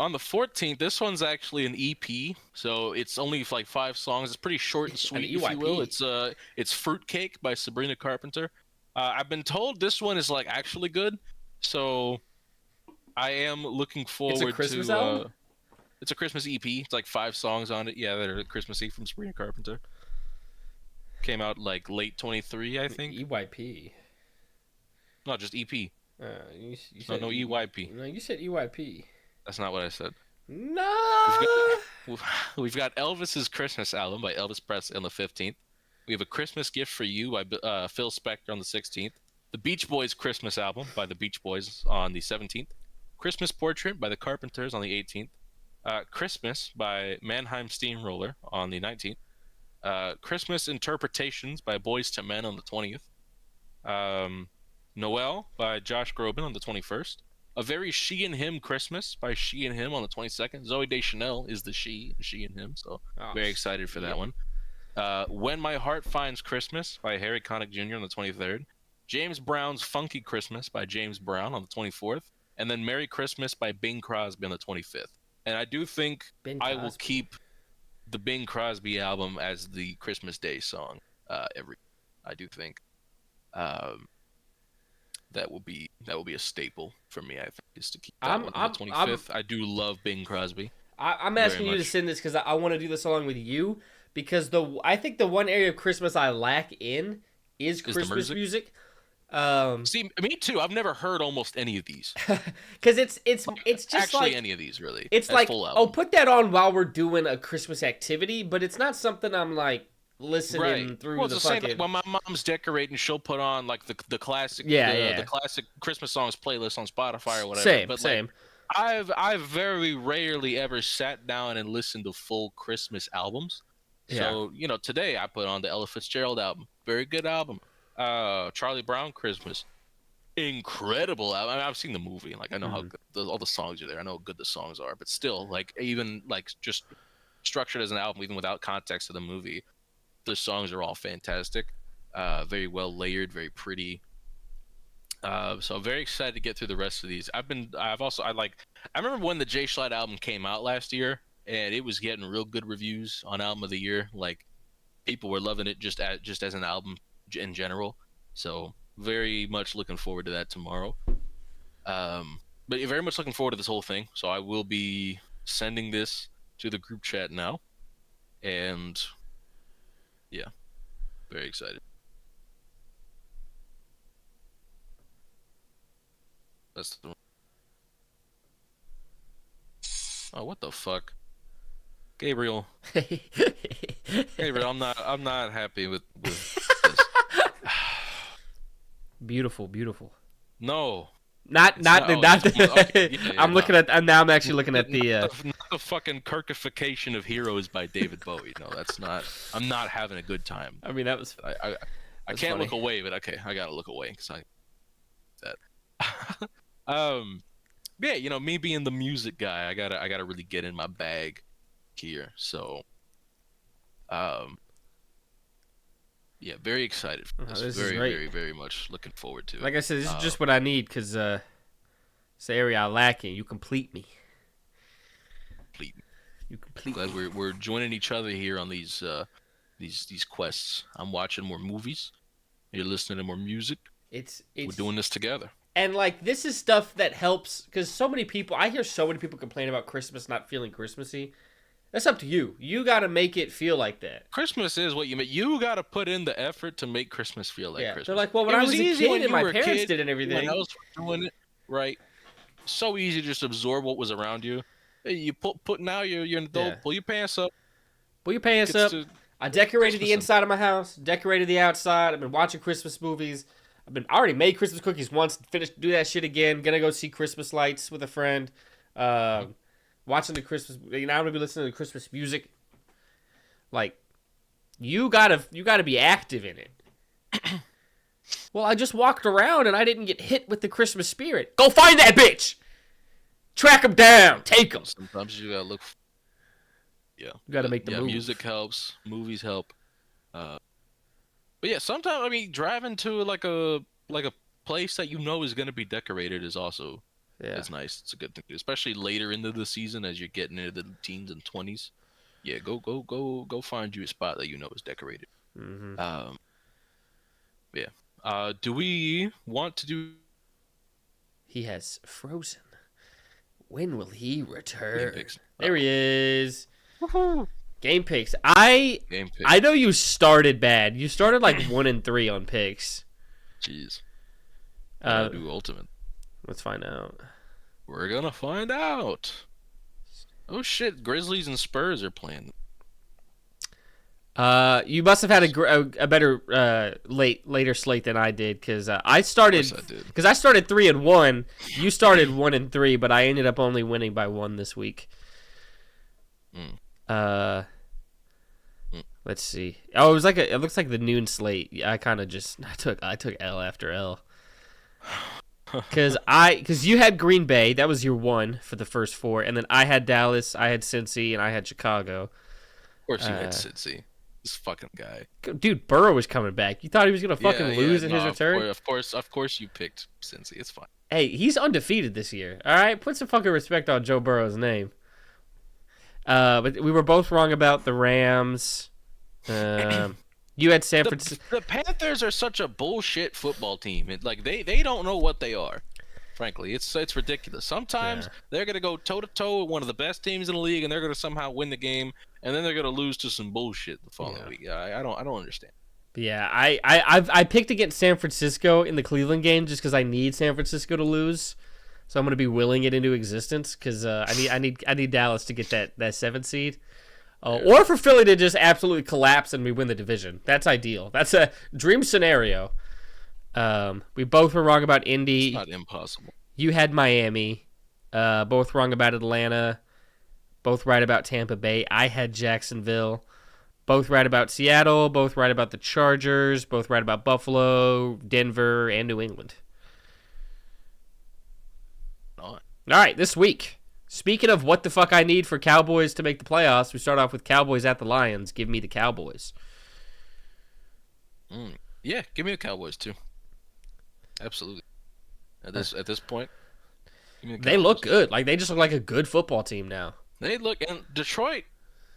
on the 14th, this one's actually an EP. So it's only like 5 songs. It's pretty short and sweet, if you will. It's Fruitcake by Sabrina Carpenter. I've been told this one is like actually good. So I am looking forward to. It's a Christmas album? It's a Christmas EP. It's like 5 songs on it. Yeah, they're Christmas Eve from Sabrina Carpenter. Came out like late 23, I think. EYP. No, just EP. You said no EYP. No, you said EYP. That's not what I said. No. We've got Elvis's Christmas Album by Elvis Presley on the 15th. We have A Christmas Gift for You by Phil Spector on the 16th. The Beach Boys Christmas Album by the Beach Boys on the 17th. Christmas Portrait by the Carpenters on the 18th. Christmas by Mannheim Steamroller on the 19th. Christmas Interpretations by Boyz II Men on the 20th. Noel by Josh Groban on the 21st. A Very She and Him Christmas by She and Him on the 22nd. Zoe Deschanel is the she and him, so very excited for that one. When My Heart Finds Christmas by Harry Connick Jr. on the 23rd. James Brown's Funky Christmas by James Brown on the 24th. And then Merry Christmas by Bing Crosby on the 25th. And I do think Ben I will Cosby. keep the Bing Crosby album as the Christmas Day song every. I do think that will be a staple for me. I think is to keep that I'm one I'm on the I'm 25th. I do love Bing Crosby I'm very asking you to much. send this because I want to do this along with you because I think the one area of Christmas I lack in is Is the Christmas music? music. See, me too. I've never heard almost any of these. Because it's just Actually, like any of these really. it's As like full oh album. put that on while we're doing a Christmas activity, but it's not something I'm like listening Right. through Well, the it's the same. Like, fucking when my mom's decorating, she'll put on like the classic the yeah. classic Christmas songs playlist on Spotify or whatever. Same But like, same. I've very rarely ever sat down and listened to full Christmas albums. Yeah. So today I put on the Ella Fitzgerald album. Very good album. Charlie Brown Christmas. Incredible album. I mean, I've seen the movie and like I know how Mhm. good, all the songs are there. I know how good the songs are, but still, like even like just structured as an album, even without context of the movie, the songs are all fantastic. Very well layered, very pretty. So I'm very excited to get through the rest of these. I remember when the Jay Schlatt album came out last year, and it was getting real good reviews on Album of the Year. Like people were loving it just as an album in general. So very much looking forward to that tomorrow. But very much looking forward to this whole thing. So I will be sending this to the group chat now, and yeah, very excited. That's the. Oh, what the fuck, Gabriel? Gabriel, I'm not happy with this. Beautiful, beautiful. No, Not it's not not. the Oh, not it's the, okay. Yeah, I'm looking no. at now I'm actually looking at the Not the fucking Kirkification of Heroes by David Bowie. No, that's not. I'm not having a good time. I mean that was I that's can't funny. look away, but okay, I gotta look away because I that. Yeah, me being the music guy, I gotta really get in my bag here. So, um, yeah, very excited for this. This is Very, great. very, very much looking forward to it. Like I said, this is just what I need because it's the area I lack in. You complete me. Complete. You complete Glad me. we're joining each other here on these quests. I'm watching more movies. You're listening to more music. It's We're doing this together. and like this is stuff that helps because so many people I hear so many people complain about Christmas not feeling Christmassy. That's up to you. You got to make it feel like that. Christmas is what you make. You got to put in the effort to make Christmas feel like Yeah, Christmas. they're like, well, when It I was was a easy kid when and you my were a parents kid, did and when everything. else were doing it, right? So easy to just absorb what was around you. Hey, you put now you're an adult. Yeah. Pull your pants up. Pull your pants Gets up. to I decorated the Christmas. inside of my house, decorated the outside. I've been watching Christmas movies. I already made Christmas cookies once. Finished do that shit again. Gonna go see Christmas lights with a friend. Watching the Christmas. I'm gonna be listening to Christmas music. Like, you gotta be active in it. Well, I just walked around and I didn't get hit with the Christmas spirit. Go find that bitch. Track him down. Take him. Sometimes you gotta look. Yeah, You gotta make the yeah. move. Music helps. Movies help. But yeah, sometimes I mean driving to like a place that is gonna be decorated is also Yeah. it's nice. It's a good thing, to do, especially later into the season as you're getting into the teens and 20s. Yeah, go find you a spot that is decorated. Mm-hmm. Yeah. Do we want to do He has frozen. When will he game return? picks? There he is. Woohoo! Game picks. Game picks. I know you started bad. You started like 1-3 on picks. Jeez. Gotta Uh, do ultimate. let's find out. We're gonna find out. Oh shit! Grizzlies and Spurs are playing. You must have had a better later slate than I did because I Of started course I did. because I started 3-1. You started 1-3, but I ended up only winning by 1 this week. Mm. Let's see. Oh, it looks like the noon slate. Yeah, I took L after L. Because you had Green Bay, that was your 1 for the first 4, and then I had Dallas, I had Cincy, and I had Chicago. Of course you had Cincy. This fucking guy. Dude, Burrow was coming back. You thought he was gonna fucking lose in his return? Of course, you picked Cincy. It's fine. Hey, he's undefeated this year. All right, put some fucking respect on Joe Burrow's name. But we were both wrong about the Rams. You had San Francisco. The Panthers are such a bullshit football team. They don't know what they are. Frankly, it's ridiculous. Sometimes they're gonna go toe to toe with one of the best teams in the league, and they're gonna somehow win the game, and then they're gonna lose to some bullshit the following week. I don't understand. Yeah, I picked against San Francisco in the Cleveland game just because I need San Francisco to lose, so I'm gonna be willing it into existence because I need Dallas to get that 7th seed, or for Philly to just absolutely collapse and we win the division. That's ideal. That's a dream scenario. We both were wrong about Indy. It's not impossible. You had Miami. Both wrong about Atlanta. Both right about Tampa Bay. I had Jacksonville. Both right about Seattle. Both right about the Chargers. Both right about Buffalo, Denver, and New England. All right, this week. Speaking of what the fuck I need for Cowboys to make the playoffs, we start off with Cowboys at the Lions. Give me the Cowboys. Yeah, give me the Cowboys too. Absolutely. At this point, they look good. Like they just look like a good football team now. They look, and Detroit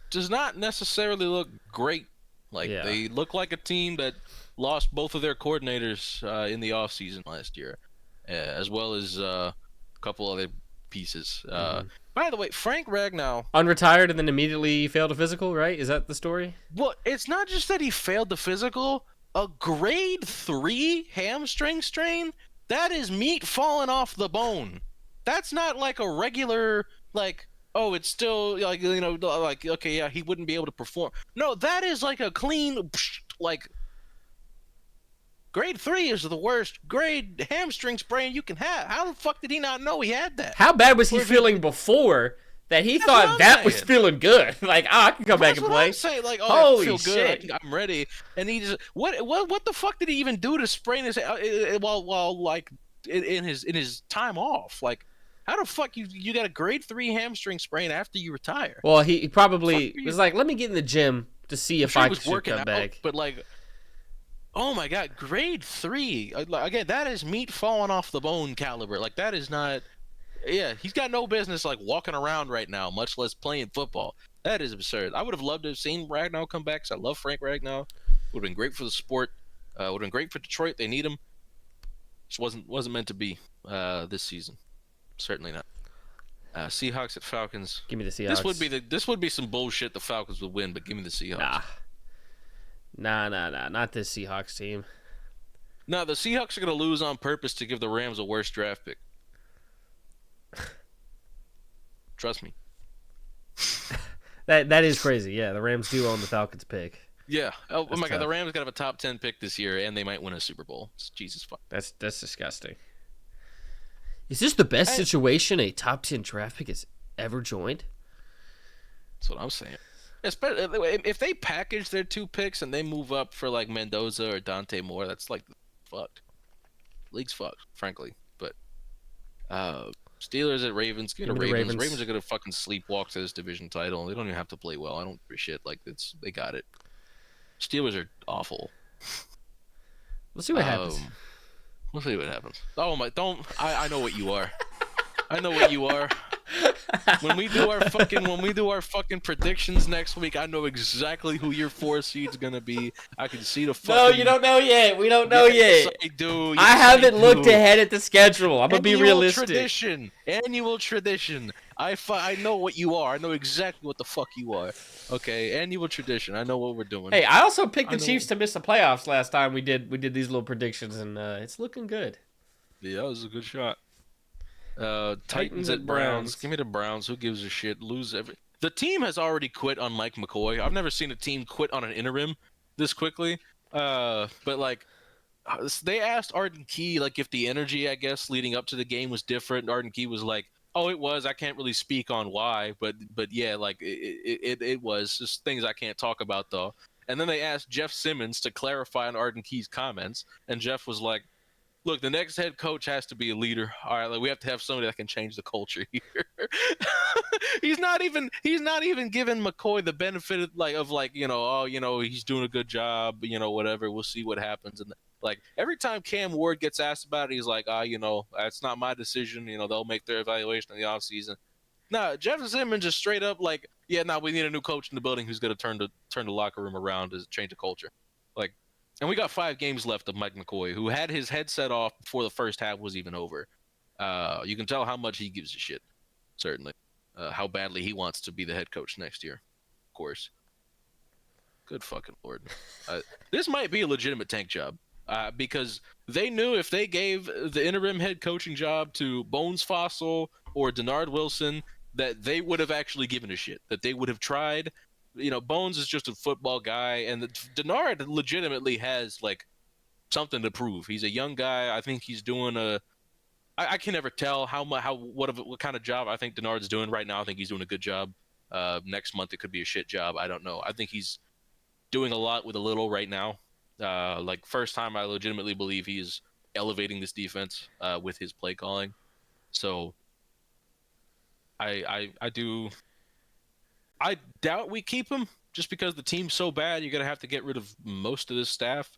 does not necessarily look great. They look like a team that lost both of their coordinators in the offseason last year, as well as a couple other pieces. By the way, Frank Ragnow unretired and then immediately failed a physical. Right? Is that the story? Well, it's not just that he failed the physical. A grade 3 hamstring strain? That is meat falling off the bone. That's not like a regular, it's still, okay, yeah, he wouldn't be able to perform. No, that is like a clean, grade 3 is the worst grade hamstring sprain you can have. How the fuck did he not know he had that? How bad was he feeling before that he thought that was feeling good? I can come back and play. I'm saying, holy I feel shit. good. I'm ready. And he just what the fuck did he even do to sprain his while in his time off? How the fuck you got a grade 3 hamstring sprain after you retire? Well, he probably was like, let me get in the gym to see if I can come back. But oh my god, grade 3. Again, that is meat falling off the bone caliber. That is not. Yeah, he's got no business walking around right now, much less playing football. That is absurd. I would have loved to have seen Ragnow come back because I love Frank Ragnow. Would have been great for the sport. Would have been great for Detroit. They need him. Just wasn't meant to be this season. Certainly not. Seahawks at Falcons. Give me the Seahawks. This would be some bullshit. The Falcons would win, but give me the Seahawks. Nah. Not this Seahawks team. No, the Seahawks are going to lose on purpose to give the Rams a worse draft pick. Trust me. That is crazy. Yeah, the Rams do own the Falcons pick. Yeah. Oh my god, the Rams got to have a top 10 pick this year, and they might win a Super Bowl. Jesus fuck. That's disgusting. Is this the best situation a top 10 draft pick has ever joined? That's what I'm saying. Especially if they package their 2 picks and they move up for Mendoza or Dante Moore, that's fucked. League's fucked, frankly. But Steelers at Ravens. Give me the Ravens. Ravens are gonna fucking sleepwalk to this division title. They don't even have to play well. I don't give a shit. They got it. Steelers are awful. Let's see what happens. We'll see what happens. Oh my! I know what you are. I know what you are. When we do our fucking predictions next week, I know exactly who your 4 seed's gonna be. I can see the fucking. No, you don't know yet. We don't know yet. I do. Yes, I haven't looked ahead at the schedule. I'm gonna be realistic. Annual tradition. I know what you are. I know exactly what the fuck you are. Okay, annual tradition. I know what we're doing. Hey, I also picked the Chiefs to miss the playoffs last time we did these little predictions, and it's looking good. Yeah, that was a good shot. Titans at Browns. Give me the Browns. Who gives a shit? The team has already quit on Mike McCoy. I've never seen a team quit on an interim this quickly. But they asked Arden Key if the energy, I guess, leading up to the game was different. Arden Key was like, "Oh, it was. I can't really speak on why, but yeah, it was just things I can't talk about though." And then they asked Jeff Simmons to clarify on Arden Key's comments, and Jeff was like, Look, the next head coach has to be a leader. All right, like we have to have somebody that can change the culture here. he's not even giving McCoy the benefit of he's doing a good job, whatever. We'll see what happens. And like every time Cam Ward gets asked about it, he's like, that's not my decision. They'll make their evaluation in the offseason. Nah, Jeff Simmons just straight up like, we need a new coach in the building who's gonna turn the locker room around to change the culture. Like, and we got 5 games left of Mike McCoy, who had his headset off before the first half was even over. You can tell how much he gives a shit, certainly. How badly he wants to be the head coach next year, of course. Good fucking Lord. This might be a legitimate tank job because they knew if they gave the interim head coaching job to Bones Fossil or Denard Wilson, that they would have actually given a shit, that they would have tried. Bones is just a football guy, and Denard legitimately has like something to prove. He's a young guy. I think he's doing I can never tell what kind of job I think Denard's doing right now. I think he's doing a good job. Next month it could be a shit job. I don't know. I think he's doing a lot with a little right now. Like first time I legitimately believe he's elevating this defense with his play calling. So I doubt we keep him just because the team's so bad. You're gonna have to get rid of most of this staff.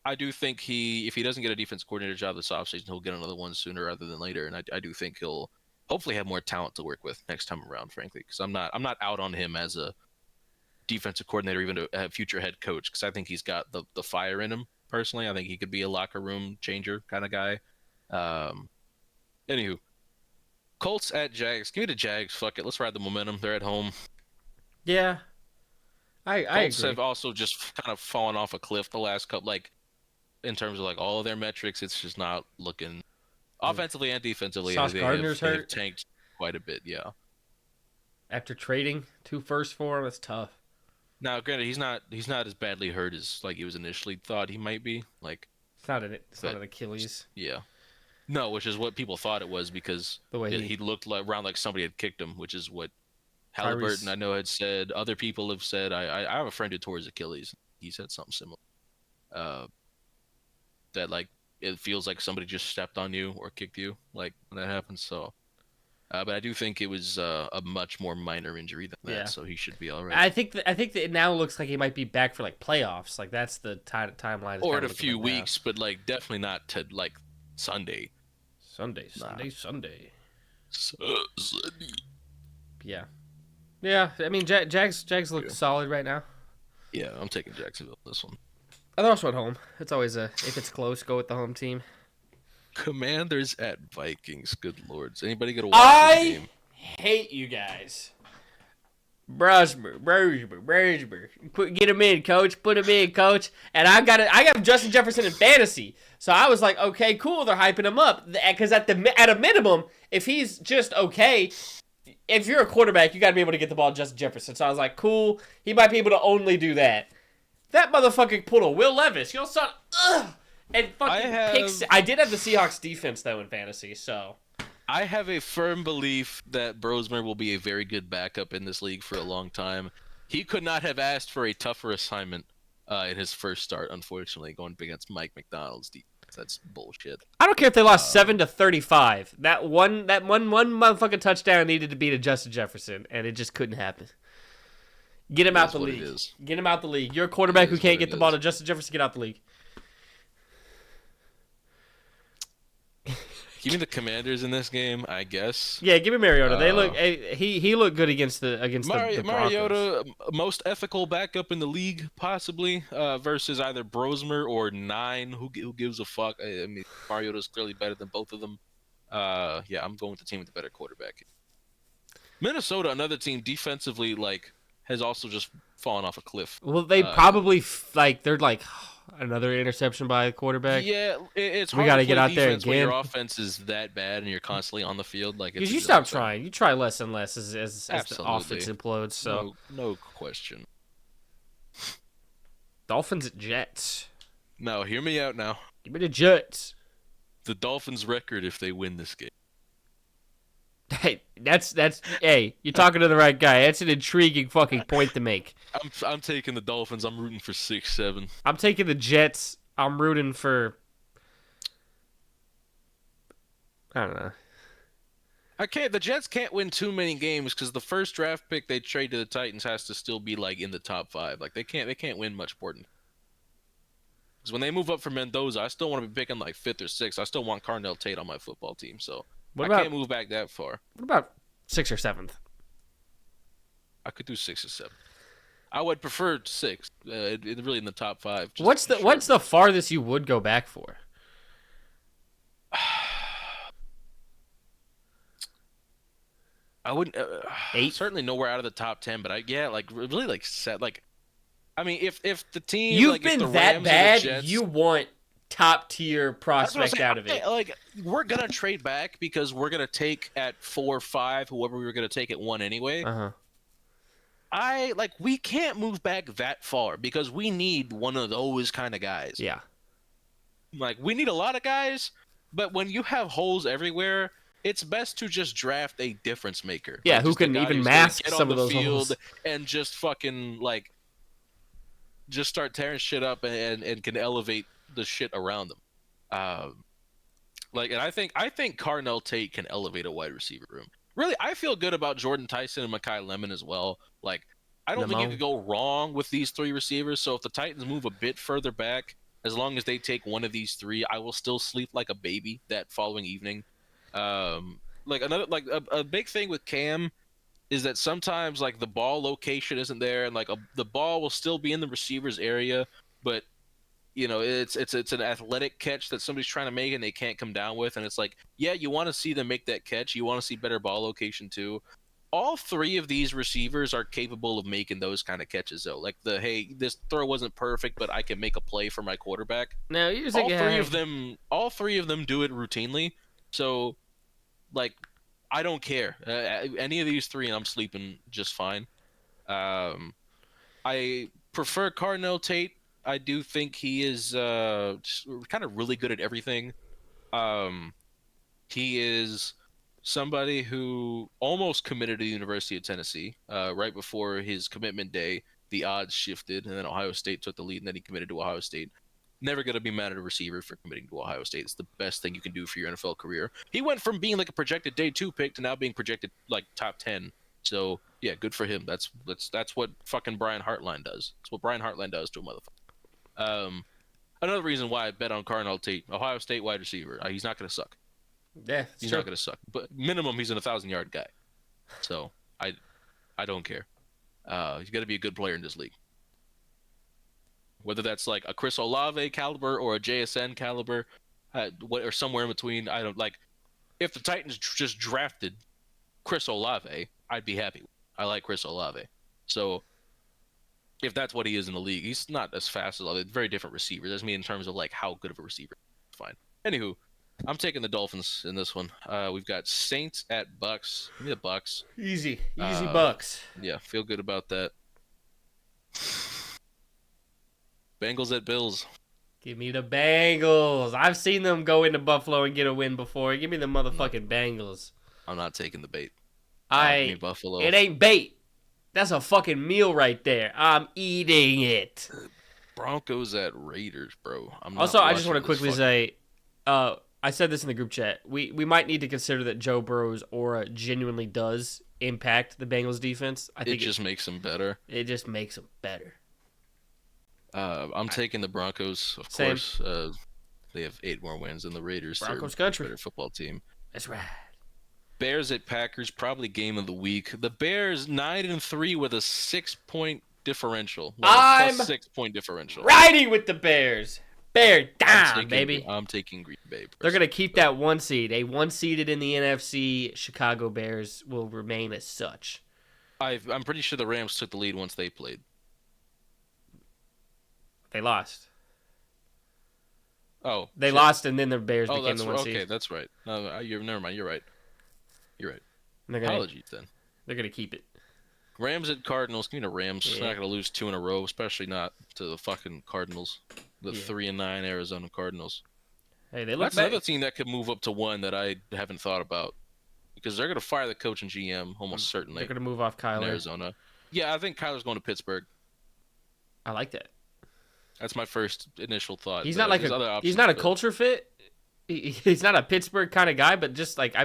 I do think if he doesn't get a defense coordinator job this offseason, he'll get another one sooner rather than later. And I do think he'll hopefully have more talent to work with next time around, frankly, because I'm not out on him as a defensive coordinator, even a future head coach, because I think he's got the fire in him. Personally, I think he could be a locker room changer kind of guy. Anywho, Colts at Jags. Give me the Jags. Fuck it. Let's ride the momentum. They're at home. Yeah, I Colts agree. have also just kind of fallen off a cliff the last couple, like in terms of like all of their metrics. It's just not looking offensively and defensively. Sauce Gardner's they have hurt. tanked quite a bit. Yeah. After trading 2 firsts for him, it's tough. Now, granted, he's not as badly hurt as like he was initially thought he might be. Like It's not an Achilles. Yeah. No, which is what people thought it was because The way he looked around like somebody had kicked him, which is what Tyrese- Halliburton I know had said. Other people have said. I have a friend who tore his Achilles. He said something similar. That like it feels like somebody just stepped on you or kicked you like when that happens. So, but I do think it was a much more minor injury than that. Yeah. So he should be all right. I think that it now looks like he might be back for like playoffs. Like that's the timeline. Or in a few weeks, but like definitely not to like Sunday. Sunday. Sunday. Yeah. Yeah. I mean, Jags look solid right now. Yeah, I'm taking Jacksonville this one. I also at home. It's always if it's close, go with the home team. Commanders at Vikings. Good lords. Anybody gonna watch this game? Hate you guys. Brosmer. Get him in, coach. Put him in, coach. And I got Justin Jefferson in fantasy. So I was like, okay, cool. They're hyping him up because at a minimum, if he's just okay, if you're a quarterback, you got to be able to get the ball to Justin Jefferson. So I was like, cool. He might be able to only do that. That motherfucker pulled a Will Levis. You know, son. Ugh. And fucking picks. I did have the Seahawks defense though in fantasy, so. I have a firm belief that Brosmer will be a very good backup in this league for a long time. He could not have asked for a tougher assignment in his first start, unfortunately, going up against Mike McDonald's defense. That's bullshit. I don't care if they lost 7-35. That one motherfucking touchdown needed to be to Justin Jefferson, and it just couldn't happen. Get him out the league. Get him out the league. You're a quarterback who can't get the ball to Justin Jefferson. Get out the league. Give me the Commanders in this game, I guess. Yeah, give me Mariota. They look. He looked good against the Broncos. Mariota, most ethical backup in the league, possibly, versus either Brosmer or Nine. Who gives a fuck? I mean, Mariota's clearly better than both of them. Yeah, I'm going with the team with the better quarterback. Minnesota, another team defensively, like has also just fallen off a cliff. Well, they probably they're like another interception by a quarterback. Yeah, it's we got to get out there again. When your offense is that bad and you're constantly on the field, like because you stop trying, you try less and less as the offense implodes. So no question. Dolphins at Jets. No, hear me out now. Give me the Jets. The Dolphins' record if they win this game. Hey, that's hey, you're talking to the right guy. That's an intriguing fucking point to make. I'm taking the Dolphins. I'm rooting for 6-7. I'm taking the Jets. I'm rooting for I don't know. The Jets can't win too many games because the first draft pick they trade to the Titans has to still be like in the top 5. Like they can't win much important. Because when they move up from Mendoza, I still want to be picking like 5th or 6th. I still want Carnell Tate on my football team, so What I about can't move back that far. what about 6th or 7th? I could do 6th or 7th. I would prefer 6th. Really in the top 5. What's the farthest you would go back for? I wouldn't. 8th? Certainly nowhere out of the top 10, but really like set like. I mean, if the team You've like, been if the that Rams bad, or the Jets, you want top tier that's what I'm prospect saying. out of it. Like we're gonna trade back because we're gonna take at 4 or 5 whoever we were gonna take at 1 anyway. We can't move back that far because we need one of those kind of guys. Yeah. Like we need a lot of guys, but when you have holes everywhere, it's best to just draft a difference maker. Yeah, like, who just a can guy even who's mask gonna get some on of the those field holes and just fucking just start tearing shit up and can elevate the shit around them. And I think Carnell Tate can elevate a wide receiver room. Really, I feel good about Jordan Tyson and Mekhi Lemon as well. Like, I don't think you could go wrong with these 3 receivers. So if the Titans move a bit further back, as long as they take one of these 3, I will still sleep like a baby that following evening. A big thing with Cam is that sometimes like the ball location isn't there, and the ball will still be in the receiver's area, but it's an athletic catch that somebody's trying to make and they can't come down with, and it's like, yeah, you want to see them make that catch, you want to see better ball location too. All 3 of these receivers are capable of making those kind of catches though. Like hey, this throw wasn't perfect, but I can make a play for my quarterback. Now you're all 3 of them do it routinely. So like I don't care. Any of these 3 and I'm sleeping just fine. I prefer Carnell Tate. I do think he is kind of really good at everything. He is somebody who almost committed to the University of Tennessee. Right before his commitment day, the odds shifted, and then Ohio State took the lead, and then he committed to Ohio State. Never going to be mad at a receiver for committing to Ohio State. It's the best thing you can do for your NFL career. He went from being like a projected day 2 pick to now being projected like top 10. So yeah, good for him. That's what fucking Brian Hartline does. That's what Brian Hartline does to a motherfucker. Another reason why I bet on Carnell Tate, Ohio State wide receiver. He's not going to suck. Yeah, he's not going to suck. But minimum, he's an 1,000-yard guy. So I don't care. He's got to be a good player in this league. Whether that's like a Chris Olave caliber or a JSN caliber, or somewhere in between, I don't like. If the Titans just drafted Chris Olave, I'd be happy. I like Chris Olave. So if that's what he is in the league, he's not as fast as Olave. Very different receiver. That's me in terms of like how good of a receiver. Fine. Anywho, I'm taking the Dolphins in this one. We've got Saints at Bucks. Give me the Bucks. Easy Bucks. Yeah, feel good about that. Bengals at Bills. Give me the Bengals. I've seen them go into Buffalo and get a win before. Give me the motherfucking Bengals. I'm not taking the bait. Give me Buffalo. It ain't bait. That's a fucking meal right there. I'm eating it. Broncos at Raiders, bro. I just want to quickly say, I said this in the group chat. We might need to consider that Joe Burrow's aura genuinely does impact the Bengals defense. I think it just makes them better. It just makes them better. I'm taking the Broncos, of course. They have 8 more wins than the Raiders. Broncos country. Better football team. That's right. Bears at Packers, probably game of the week. The Bears 9-3 with a 6-point differential. I'm plus 6-point differential. Riding with the Bears. Bear down, baby. I'm taking Green Bay. They're going to keep that 1 seed. A 1-seeded in the NFC Chicago Bears will remain as such. I'm pretty sure the Rams took the lead once they played. They lost. Oh. They lost, and then the Bears became the 1 seed. Okay, that's right. Never mind. You're right. Apologies, then. They're going to keep it. Rams at Cardinals. Give me the Rams. Yeah. Not going to lose 2 in a row, especially not to the fucking Cardinals. The 3-9 Arizona Cardinals. Hey, they look That's another team that could move up to 1 that I haven't thought about. Because they're going to fire the coach and GM almost certainly. They're going to move off Kyler. In Arizona. Yeah, I think Kyler's going to Pittsburgh. I like that. That's my first initial thought. He's not like he's not a culture fit. He's not a Pittsburgh kind of guy, but just like I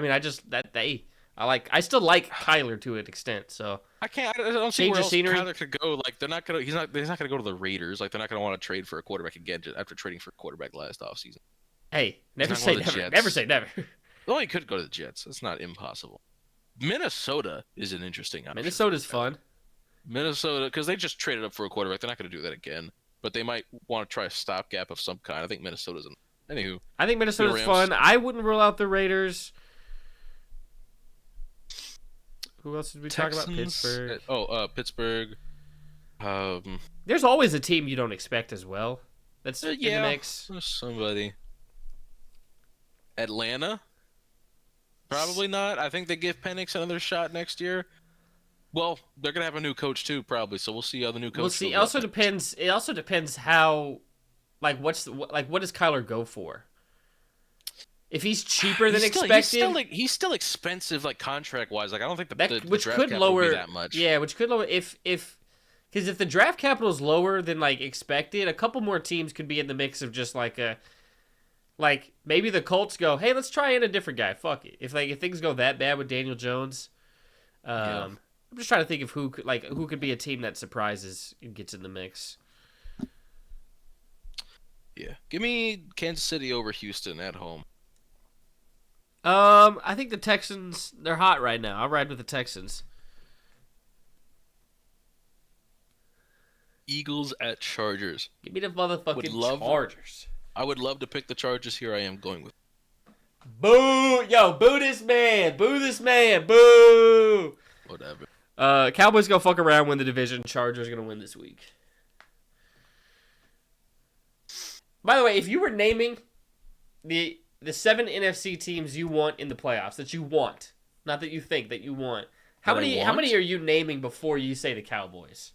still like Kyler to an extent. So I don't see change where of else scenery. Kyler could go. Like he's not gonna go to the Raiders. Like they're not gonna want to trade for a quarterback again after trading for a quarterback last offseason. Hey, never He's not say going to the never. Jets. Never say never. Well, he could go to the Jets. That's not impossible. Minnesota is an interesting option. Minnesota's fun. Minnesota, because they just traded up for a quarterback. They're not going to do that again. But they might want to try a stopgap of some kind. I think Minnesota's Anywho. I think Minnesota's fun. I wouldn't rule out the Raiders. Who else did we talk about? Pittsburgh. Pittsburgh. There's always a team you don't expect as well. That's in the mix. There's somebody. Atlanta? Probably not. I think they give Penix another shot next year. Well, they're gonna have a new coach too, probably. So we'll see how the new coach. We'll see. It also depends how, what does Kyler go for? If he's cheaper than expected, he's still expensive, like contract wise. Like I don't think the draft could capital lower would be that much. Yeah, which could lower because if the draft capital is lower than like expected, a couple more teams could be in the mix of just maybe the Colts go, hey, let's try in a different guy. Fuck it. If things go that bad with Daniel Jones, I'm just trying to think of who could be a team that surprises and gets in the mix. Yeah, give me Kansas City over Houston at home. I think the Texans, they're hot right now. I'll ride with the Texans. Eagles at Chargers. Give me the motherfucking Chargers. I would love to pick the Chargers here. I am going with. Boo! Yo, boo this man! Boo this man! Boo! Whatever. Cowboys gonna fuck around, win the division. Chargers gonna win this week. By the way, if you were naming the 7 NFC teams you want in the playoffs, that you want, not that you think, that you want, how many are you naming before you say the Cowboys?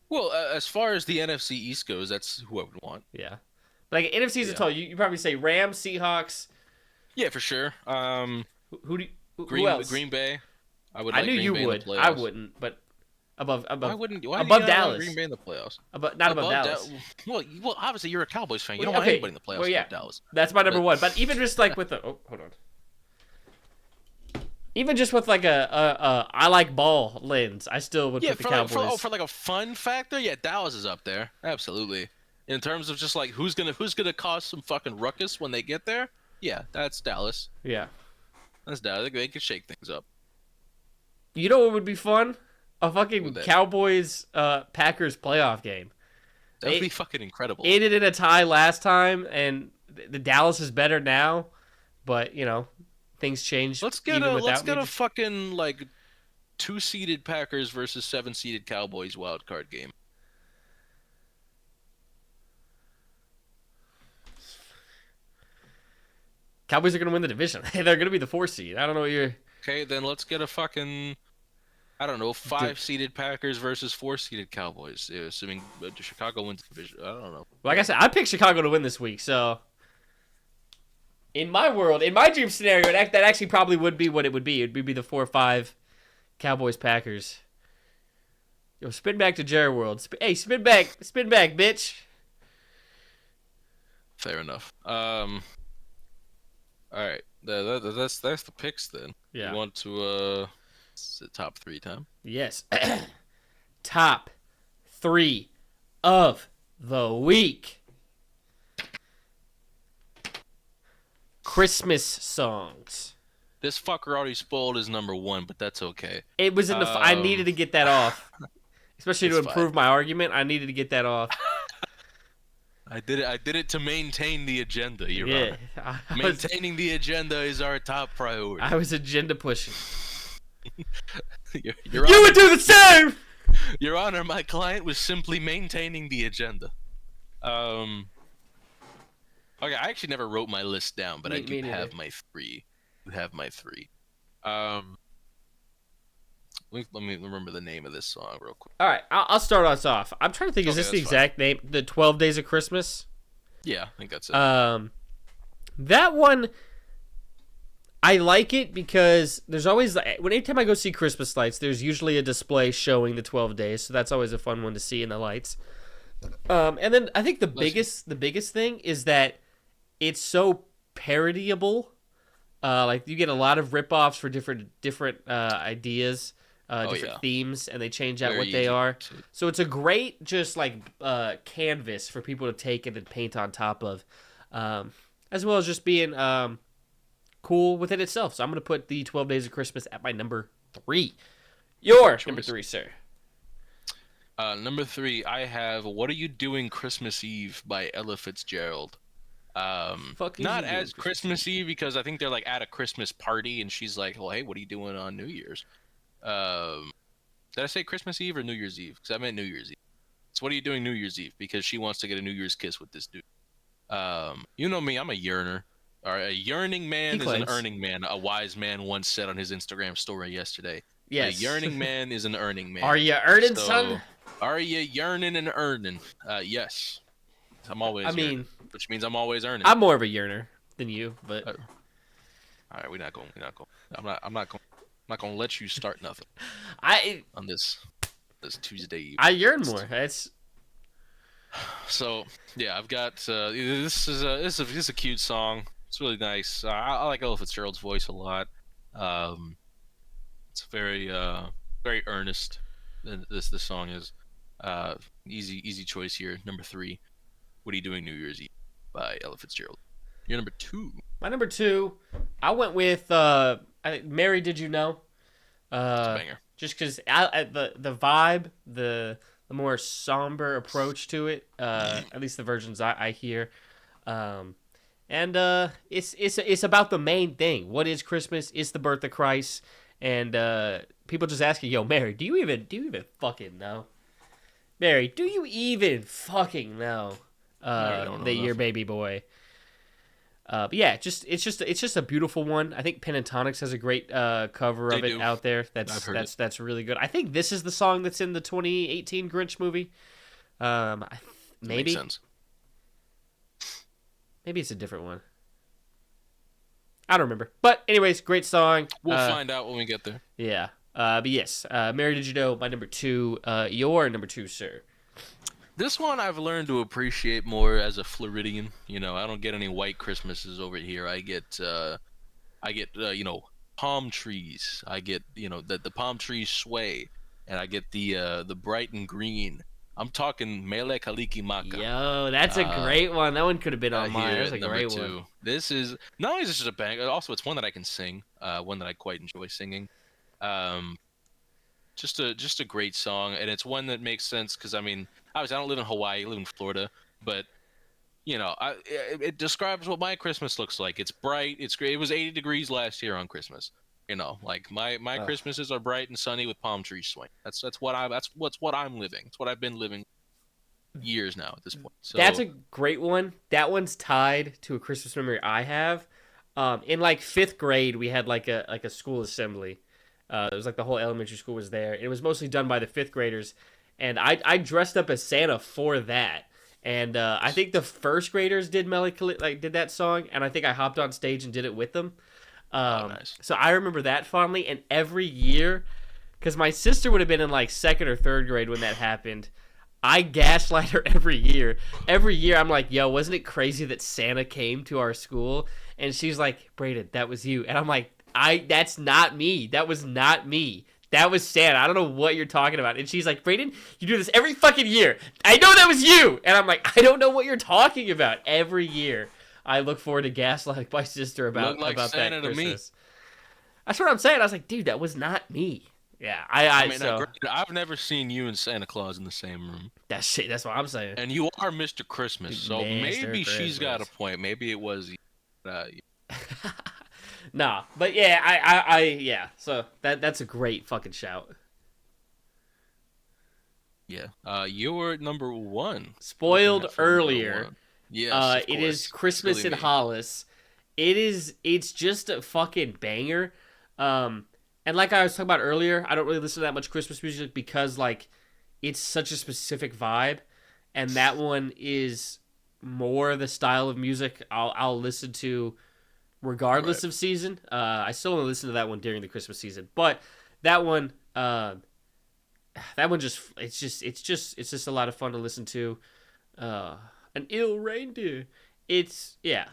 Well, as far as the NFC East goes, that's who I would want. Yeah. Like, NFC is a total. You probably say Rams, Seahawks. Yeah, for sure. Who else? Green Bay. I knew you would. I wouldn't, but above why wouldn't you? Above Dallas. Green Bay in the playoffs. Not above Dallas. Well, obviously you're a Cowboys fan. You don't want anybody in the playoffs. Well, yeah. Above Dallas. That's my number one. But even just with the hold on. Even just with a I like ball lens, I still would put the Cowboys. For a fun factor, yeah, Dallas is up there. Absolutely. In terms of just who's gonna cause some fucking ruckus when they get there, yeah, that's Dallas. Yeah. That's Dallas. They could shake things up. You know what would be fun? A fucking Cowboys Packers playoff game. That would be fucking incredible. Ended in a tie last time, and the Dallas is better now, but things change. Let's get a fucking 2-seeded Packers versus 7-seeded Cowboys wild card game. Cowboys are going to win the division. They're going to be the 4 seed. I don't know what you're... Okay, then let's get a fucking, 5-seeded Packers versus 4-seeded Cowboys. Assuming Chicago wins the division. I don't know. Like I said, I picked Chicago to win this week, so... In my world, in my dream scenario, that actually probably would be what it would be. It would be the 4-5 Cowboys-Packers. Yo, spin back to Jerry World. Hey, spin back, bitch. Fair enough. All right, that's the picks then. Yeah. You want to top 3 time? Yes. Top 3 of the week. Christmas songs. This fucker already spoiled his number 1, but that's okay. It was in the. I needed to get that off, especially to improve my argument. I needed to get that off. I did it to maintain the agenda. Your Honor. Maintaining the agenda is our top priority. I was agenda pushing. Your you would do the same. Your Honor, my client was simply maintaining the agenda. Okay, I actually never wrote my list down, but I do have my 3. You have my 3. Let me remember the name of this song real quick. All right, I'll start us off. I'm trying to think. Is this the exact name? The 12 Days of Christmas? Yeah, I think that's it. That one, I like it because there's always anytime I go see Christmas lights, there's usually a display showing the 12 days, so that's always a fun one to see in the lights. And then I think the biggest thing is that it's so parodyable. Like you get a lot of rip-offs for different ideas, Oh different yeah, themes, and they change out very what they easy are. to. So it's a great just like canvas for people to take and then paint on top of, um, as well as just being cool within itself. So I'm gonna put the 12 Days of Christmas at my number 3. Your number Choice. 3, sir. Number 3, I have "What Are You Doing Christmas Eve" by Ella Fitzgerald. Fuck is Not you doing as Christmas Christmas Eve because I think they're like at a Christmas party and she's like, "Well, hey, what are you doing on New Year's?" Um, did I say Christmas Eve or New Year's Eve? Because I meant New Year's Eve. So what are you doing New Year's Eve? Because she wants to get a New Year's kiss with this dude. You know me, I'm a yearner. All right, a yearning He man is an claims. earning man. A wise man once said on his Instagram story yesterday. A Yes. yearning man is an earning man. Are you earning, son? So, are you yearning and earning? Yes, I'm I always yearning, mean, which means I'm always earning. I'm more of a yearner than you, but All right, we're not going. I'm not going to let you start nothing I on this Tuesday Eve. I yearn more. That's So yeah, I've got this is a cute song. It's really nice. I like Ella Fitzgerald's voice a lot. Um, it's very earnest. This song is easy choice here. Number 3, "What Are You Doing New Year's Eve" by Ella Fitzgerald. Your number 2. my number 2. I went with Mary. Did you know? It's a Uh, banger. just because the vibe, the more somber approach to it, at least the versions I hear, um, and it's about the main thing. What is Christmas? It's the birth of Christ, and people just asking, "Yo, Mary, do you even fucking know? Mary, do you even fucking know I don't know that your nothing. baby boy?" But yeah, it's just a beautiful one. I think Pentatonics has a great cover They of it do. out there. I've heard it. That's really good. I think this is the song that's in the 2018 Grinch movie. That makes Maybe sense. maybe it's a different one. I don't remember. But anyways, great song. We'll find out when we get there. Yeah. But yes, Mary, did you know my number 2? Your number 2, sir. This one I've learned to appreciate more as a Floridian. You know, I don't get any white Christmases over here. I get palm trees. I get the palm trees sway, and I get the bright and green. I'm talking Mele Kaliki Maka. Yo, that's a Uh, great one. That one could have been on mine. Here That was at a number great 2. one. This is not only is this just a bang, also it's one that I can sing. One that I quite enjoy singing. Um, just a great song, and it's one that makes sense because I mean, obviously I don't live in Hawaii, I live in Florida, but it describes what my Christmas looks like. It's bright, it's great. It was 80 degrees last year on Christmas. Like my Ugh. Christmases are bright and sunny with palm trees swing. That's what I'm living. It's what I've been living years now at this point. So That's a great one. That one's tied to a Christmas memory I have. In like 5th grade, we had like a school assembly. It was like the whole elementary school was there. It was mostly done by the 5th graders, and I dressed up as Santa for that. And I think the 1st graders did did that song, and I think I hopped on stage and did it with them. nice. So I remember that fondly. And every year, because my sister would have been in like 2nd or 3rd grade when that happened, I gaslight her every year. Every year, I'm like, "Yo, wasn't it crazy that Santa came to our school?" And she's like, "Brayden, that was you." And I'm like, That's not me. That was not me. That was Santa. I don't know what you're talking about." And she's like, "Brayden, you do this every fucking year. I know that was you." And I'm like, "I don't know what you're talking about." Every year, I look forward to gaslighting my sister Looked like about Santa that to me. Christmas. That's what I'm saying. I was like, "Dude, that was not me." Yeah, I mean, so granted, I've never seen you and Santa Claus in the same room. that's shit. That's what I'm saying. And you are Mr. Christmas, so Mr. maybe she's got a Christmas. point. Maybe it was you. Nah, but yeah, yeah. So that's a great fucking shout. Yeah. You're number 1. Spoiled Looking at for number earlier. 1. Yes, of It is course. Christmas Silly in me. Hollis. It's just a fucking banger. And like I was talking about earlier, I don't really listen to that much Christmas music because like it's such a specific vibe, and that one is more the style of music I'll listen to regardless Right. of season. I still only listen to that one during the Christmas season, but that one, that one it's just a lot of fun to listen to. An ill reindeer. It's yeah.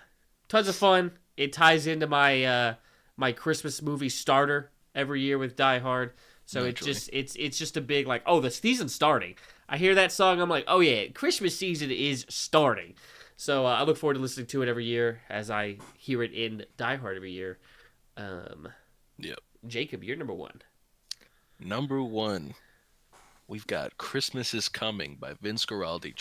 tons of fun. It ties into my my Christmas movie starter every year with Die Hard. So it's just a big like, oh, the season's starting. I hear that song, I'm like, oh yeah, Christmas season is starting. So I look forward to listening to it every year as I hear it in Die Hard every year. Yep. Jacob, you're number one. Number one, we've got "Christmas Is Coming" by Vince Guaraldi.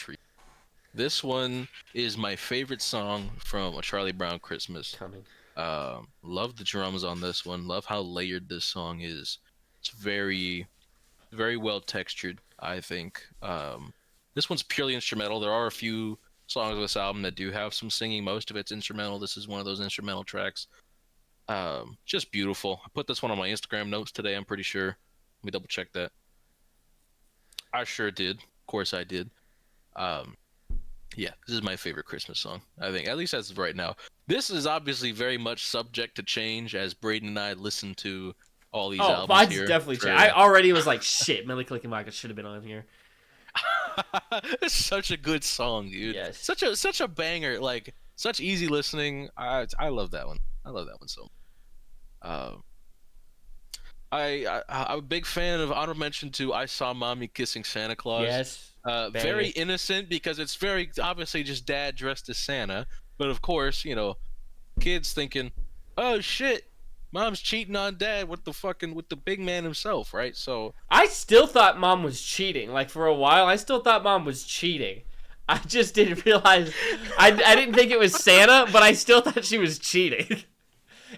This one is my favorite song from A Charlie Brown Christmas. Coming. Love the drums on this one. Love how layered this song is. It's very, very well textured, I think. This one's purely instrumental. There are a few songs on this album that do have some singing. Most of it's instrumental. This is one of those instrumental tracks. Just beautiful. I put this one on my Instagram notes today, I'm pretty sure. Let me double check that. I sure did. Of course I did. Yeah, this is my favorite Christmas song, I think, at least as of right now. This is obviously very much subject to change as Brayden and I listen to all these albums mine's here. Definitely changed. I already was like, shit, Millie Click and Micah should have been on here. It's such a good song, dude. Yes. Such a banger, like such easy listening. I love that one. I love that one so much. I'm a big fan of honorable mention to "I Saw Mommy Kissing Santa Claus." Yes. Very innocent because it's very obviously just dad dressed as Santa, but of course, you know, kids thinking, "Oh shit, mom's cheating on dad with the big man himself," right? So I still thought mom was cheating. Like for a while, I still thought mom was cheating. I just didn't realize. I didn't think it was Santa, but I still thought she was cheating.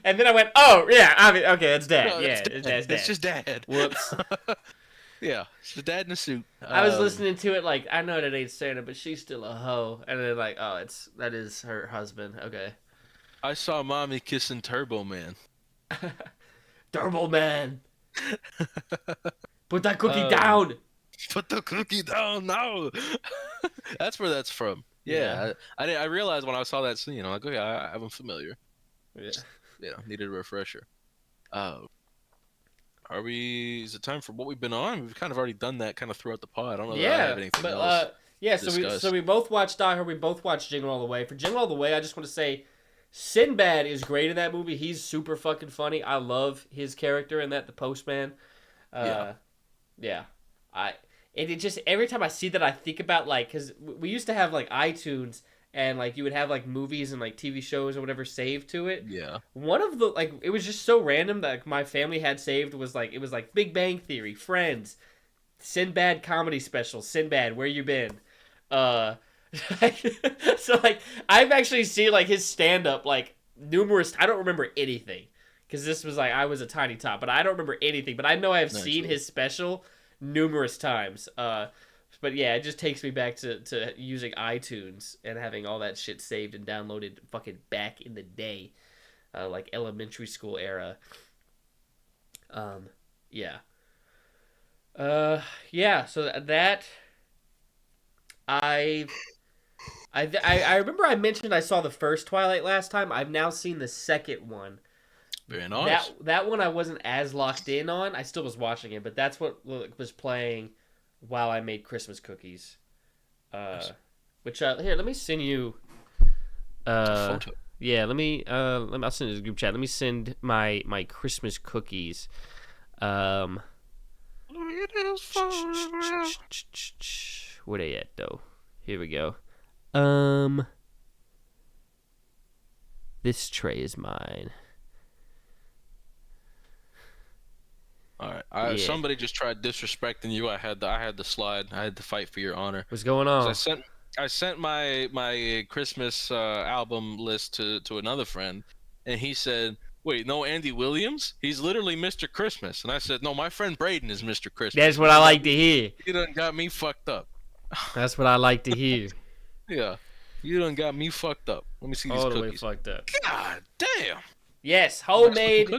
And then I went, "Oh yeah, I mean, okay, it's dad. No, yeah, it's dad. It's just dad. Whoops." Yeah, it's the dad in a suit. I was listening to it like, I know that ain't Santa, but she's still a hoe. And then like, oh, that is her husband. Okay. I saw mommy kissing Turbo Man. Turbo Man. Put that cookie down. Put the cookie down now. That's where that's from. Yeah. I realized when I saw that scene, I'm like, okay, I'm familiar. Yeah, needed a refresher. Is it time for what we've been on? We've kind of already done that kind of throughout the pod. I don't know that I have anything else. So we both watched Die Hard. We both watched Jingle All the Way. For Jingle All the Way, I just want to say Sinbad is great in that movie. He's super fucking funny. I love his character in that, the postman. It just every time I see that, I think about like, because we used to have like iTunes. And, like, you would have, like, movies and, like, TV shows or whatever saved to it. Yeah. One of the, like, it was just so random that like, my family had saved was, like, it was, like, Big Bang Theory, Friends, Sinbad comedy special, Sinbad, Where You Been? So, like, I've actually seen, like, his stand-up, like, numerous, I don't remember anything. Because this was, like, I was a tiny tot, but I don't remember anything. But I know I've seen his special numerous times. But yeah, it just takes me back to using iTunes and having all that shit saved and downloaded fucking back in the day, like elementary school era. Yeah. So that I remember I mentioned I saw the first Twilight last time. I've now seen the second one. Very nice. That one I wasn't as locked in on. I still was watching it, but that's what was playing while I made Christmas cookies. Which here, let me send you photo. Yeah, I'll send it to the group chat. Let me send my Christmas cookies. Where they at though? Here we go. This tray is mine. All right. Somebody just tried disrespecting you. I had the slide. I had to fight for your honor. What's going on? I sent my Christmas album list to another friend, and he said, "Wait, no Andy Williams? He's literally Mr. Christmas." And I said, "No, my friend Brayden is Mr. Christmas." That's what I like to hear. You done got me fucked up. That's what I like to hear. Yeah, you done got me fucked up. Let me see these cookies. All the way fucked up. God damn. Yes, homemade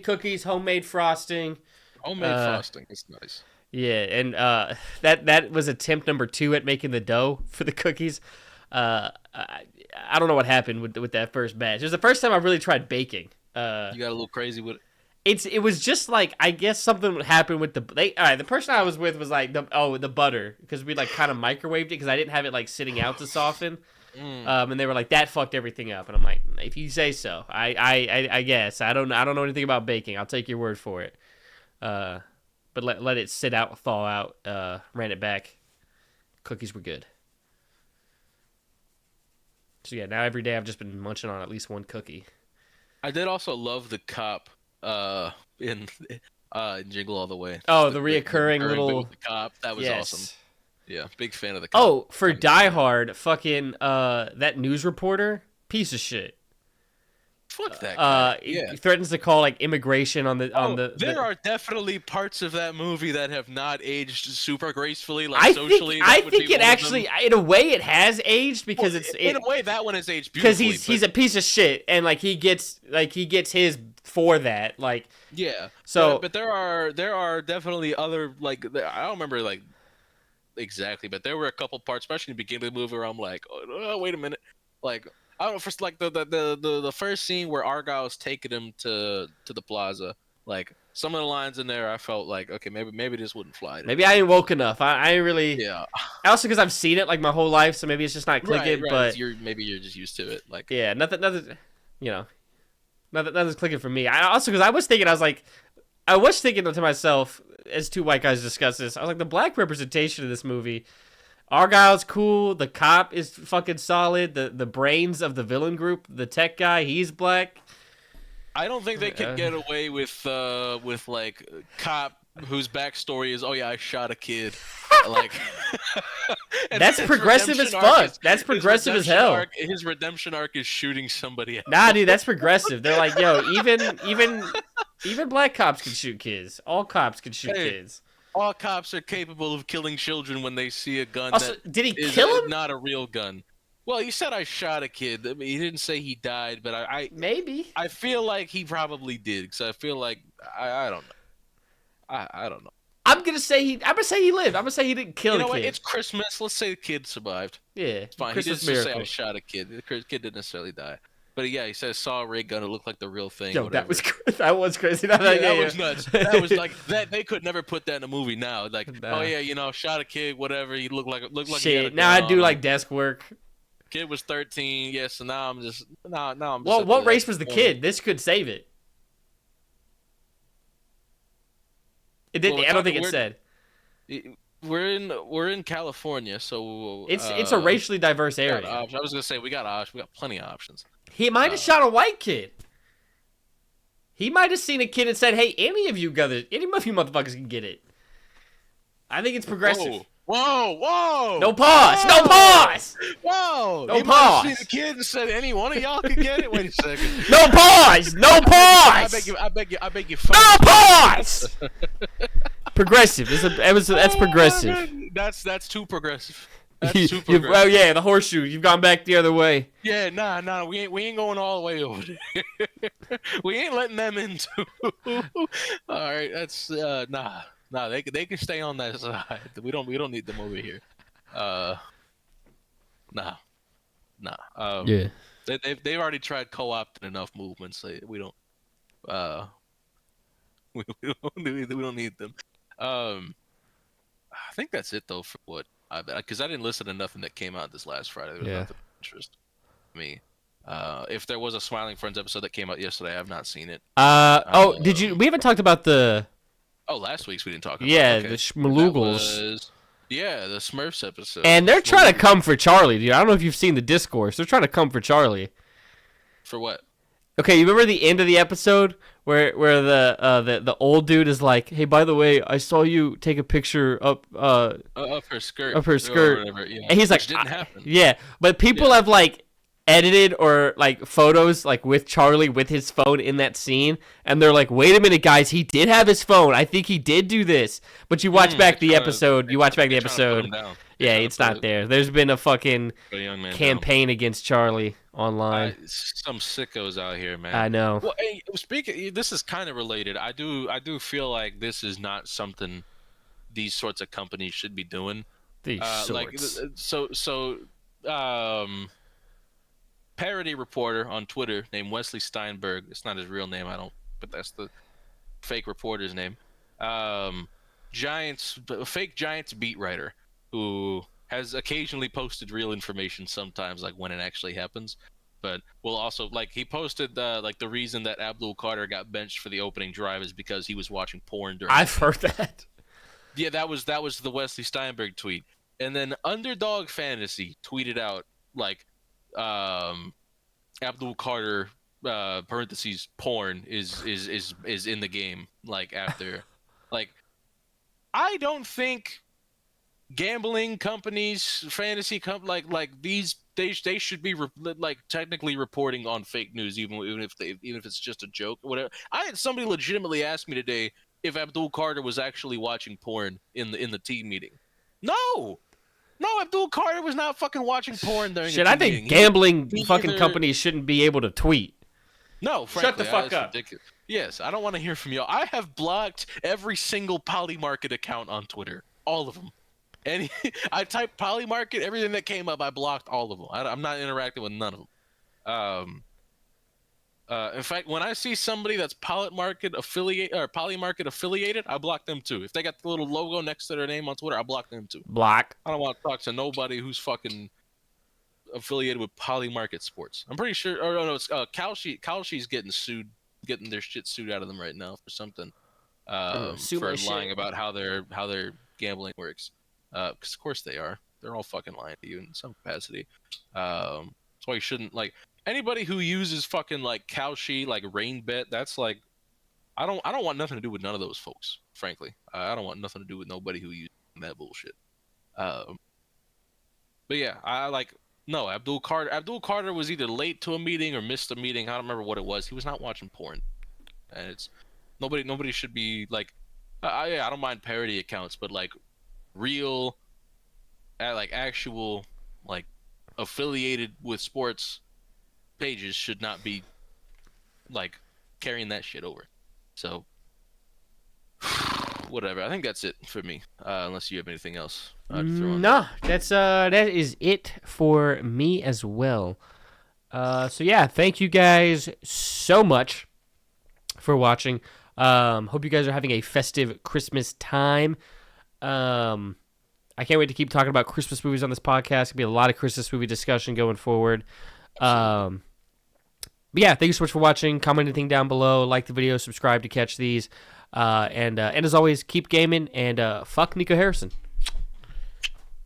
cookies, homemade frosting. Homemade frosting is nice. Yeah, and that was attempt number 2 at making the dough for the cookies. I don't know what happened with that first batch. It was the first time I really tried baking. You got a little crazy with it. It was just like, I guess something happened with the person I was with was like the butter, because we like kind of microwaved it because I didn't have it like sitting out to soften. And they were like, that fucked everything up. And I'm like, if you say so, I guess. I don't know anything about baking. I'll take your word for it. But let it sit out, thaw out. Ran it back. Cookies were good. So yeah, now every day I've just been munching on at least one cookie. I did also love the cop in Jingle All the Way. Oh, the reoccurring bit little with the cop. That was awesome. Yeah, big fan of the cop. Oh, for Die Hard, fucking that news reporter, piece of shit. Fuck that guy. He threatens to call like immigration on the. There are definitely parts of that movie that have not aged super gracefully, like socially. I think it actually, in a way, it has aged because in a way that one has aged beautifully. Because he's a piece of shit, and like he gets his for that, like. Yeah. So, but there are definitely other, like, I don't remember like exactly, but there were a couple parts, especially in the beginning of the movie, where I'm like, oh, wait a minute, like. I don't know, first like the first scene where Argyle's taking him to the plaza, like some of the lines in there, I felt like, okay, maybe this wouldn't fly. Maybe I ain't woke enough. I ain't really. Yeah. Also, because I've seen it like my whole life, so maybe it's just not clicking. Right. But maybe you're just used to it. Like yeah, nothing. Nothing's clicking for me. I also because I was thinking to myself as two white guys discuss this. I was like, the black representation of this movie. Argyle's cool. The cop is fucking solid. The brains of the villain group, the tech guy, he's black. I don't think they could get away with like cop whose backstory is, oh yeah, I shot a kid. Like that's progressive as fuck. That's progressive as hell. His redemption arc is shooting somebody else. Nah, dude, that's progressive. They're like, yo, even black cops can shoot kids. All cops can shoot kids. All cops are capable of killing children when they see a gun. Also, did he kill him? Not a real gun. Well, he said I shot a kid. I mean, he didn't say he died, but maybe. I feel like he probably did, because I feel like I don't know. I don't know. I'm gonna say he lived. I'm gonna say he didn't kill the kid. What? It's Christmas. Let's say the kid survived. Yeah, it's fine. Christmas He didn't miracle. say I shot a kid. The kid didn't necessarily die. But yeah, he says saw a ray gun. It looked like the real thing. Yo, whatever. that was crazy. That was nuts. That was like that. They could never put that in a movie now. Like, oh yeah, shot a kid, whatever. He looked like shit. He had a now I do like desk work. Kid was 13. Yes, so now I'm just now I'm. Just well, what race was the kid? This could save it. It didn't. I don't think it said. We're in California, so it's a racially diverse area. I was gonna say we got plenty of options. He might have shot a white kid. He might have seen a kid and said, "Hey, any of you motherfuckers can get it." I think it's progressive. Whoa! No pause! No pause! Whoa! No pause! He seen the kid and said, "Any one of y'all could get it." Wait a second. No pause! No pause! I beg you. No pause! Progressive. That's progressive. That's too progressive. That's too progressive. Oh yeah, the horseshoe. You've gone back the other way. Yeah, nah. We ain't going all the way over there. We ain't letting them in too. All right, that's nah. They can stay on that side. We don't need them over here. Nah. Yeah. They've already tried co-opting enough movements. So we don't. We don't need them. I think that's it though for what because I didn't listen to nothing that came out this last Friday. There was nothing of interest to me. If there was a Smiling Friends episode that came out yesterday, I have not seen it. Did you? We haven't talked about the. Oh, last week's we didn't talk about. Yeah, okay. The Schmalugals. Yeah, the Smurfs episode. And they're trying to come for Charlie, dude. I don't know if you've seen the discourse. They're trying to come for Charlie. For what? Okay, you remember the end of the episode where the old dude is like, "Hey, by the way, I saw you take a picture up her skirt, or whatever." Yeah. And he's like, which didn't happen. Yeah, but people have like edited or like photos like with Charlie with his phone in that scene, and they're like, "Wait a minute, guys, he did have his phone. I think he did do this." But you watch back the episode. Yeah, it's not there. There's been a fucking campaign against Charlie online. Some sickos out here, man. I know. Well, hey, speaking, this is kind of related. I do feel like this is not something these sorts of companies should be doing. These sorts. Parody reporter on Twitter named Wesley Steinberg. It's not his real name, but that's the fake reporter's name. Fake Giants beat writer who has occasionally posted real information sometimes, like when it actually happens. But we'll also like he posted like the reason that Abdul Carter got benched for the opening drive is because he was watching porn during. I've heard that. Yeah, that was the Wesley Steinberg tweet, and then Underdog Fantasy tweeted out like, Abdul Carter parentheses porn is in the game like after, like I don't think gambling companies, fantasy like these they should be like technically reporting on fake news even if it's just a joke or whatever. I had somebody legitimately ask me today if Abdul Carter was actually watching porn in the team meeting. No, Abdul Carter was not fucking watching porn during Shit, a I team think meeting. gambling fucking companies shouldn't be able to tweet. No, frankly, Shut the fuck up. Ridiculous. Yes, I don't want to hear from you. I have blocked every single Polymarket account on Twitter, all of them. And I typed Polymarket, everything that came up, I blocked all of them. I'm not interacting with none of them. In fact, when I see somebody that's Polymarket affiliated, I block them too. If they got the little logo next to their name on Twitter, I block them too. Block. I don't want to talk to nobody who's fucking affiliated with Polymarket Sports. I'm pretty sure. Or no, it's Kalshi's getting their shit sued out of them right now for something. For lying about how their gambling works. Because of course they are. They're all fucking lying to you in some capacity. That's why you shouldn't like anybody who uses fucking like Kalshi, like RainBet. That's like, I don't want nothing to do with none of those folks. Frankly, I don't want nothing to do with nobody who uses that bullshit. But yeah, no, Abdul Carter was either late to a meeting or missed a meeting. I don't remember what it was. He was not watching porn, and it's nobody should be like. I don't mind parody accounts, but like real, like actual, like affiliated with sports pages should not be like carrying that shit over. So whatever. I think that's it for me. Unless you have anything else. No, that is it for me as well. So yeah, thank you guys so much for watching. Hope you guys are having a festive Christmas time. I can't wait to keep talking about Christmas movies on this podcast. It'll be a lot of Christmas movie discussion going forward. But yeah, thank you so much for watching. Comment anything down below. Like the video. Subscribe to catch these. And as always, keep gaming and fuck Nico Harrison.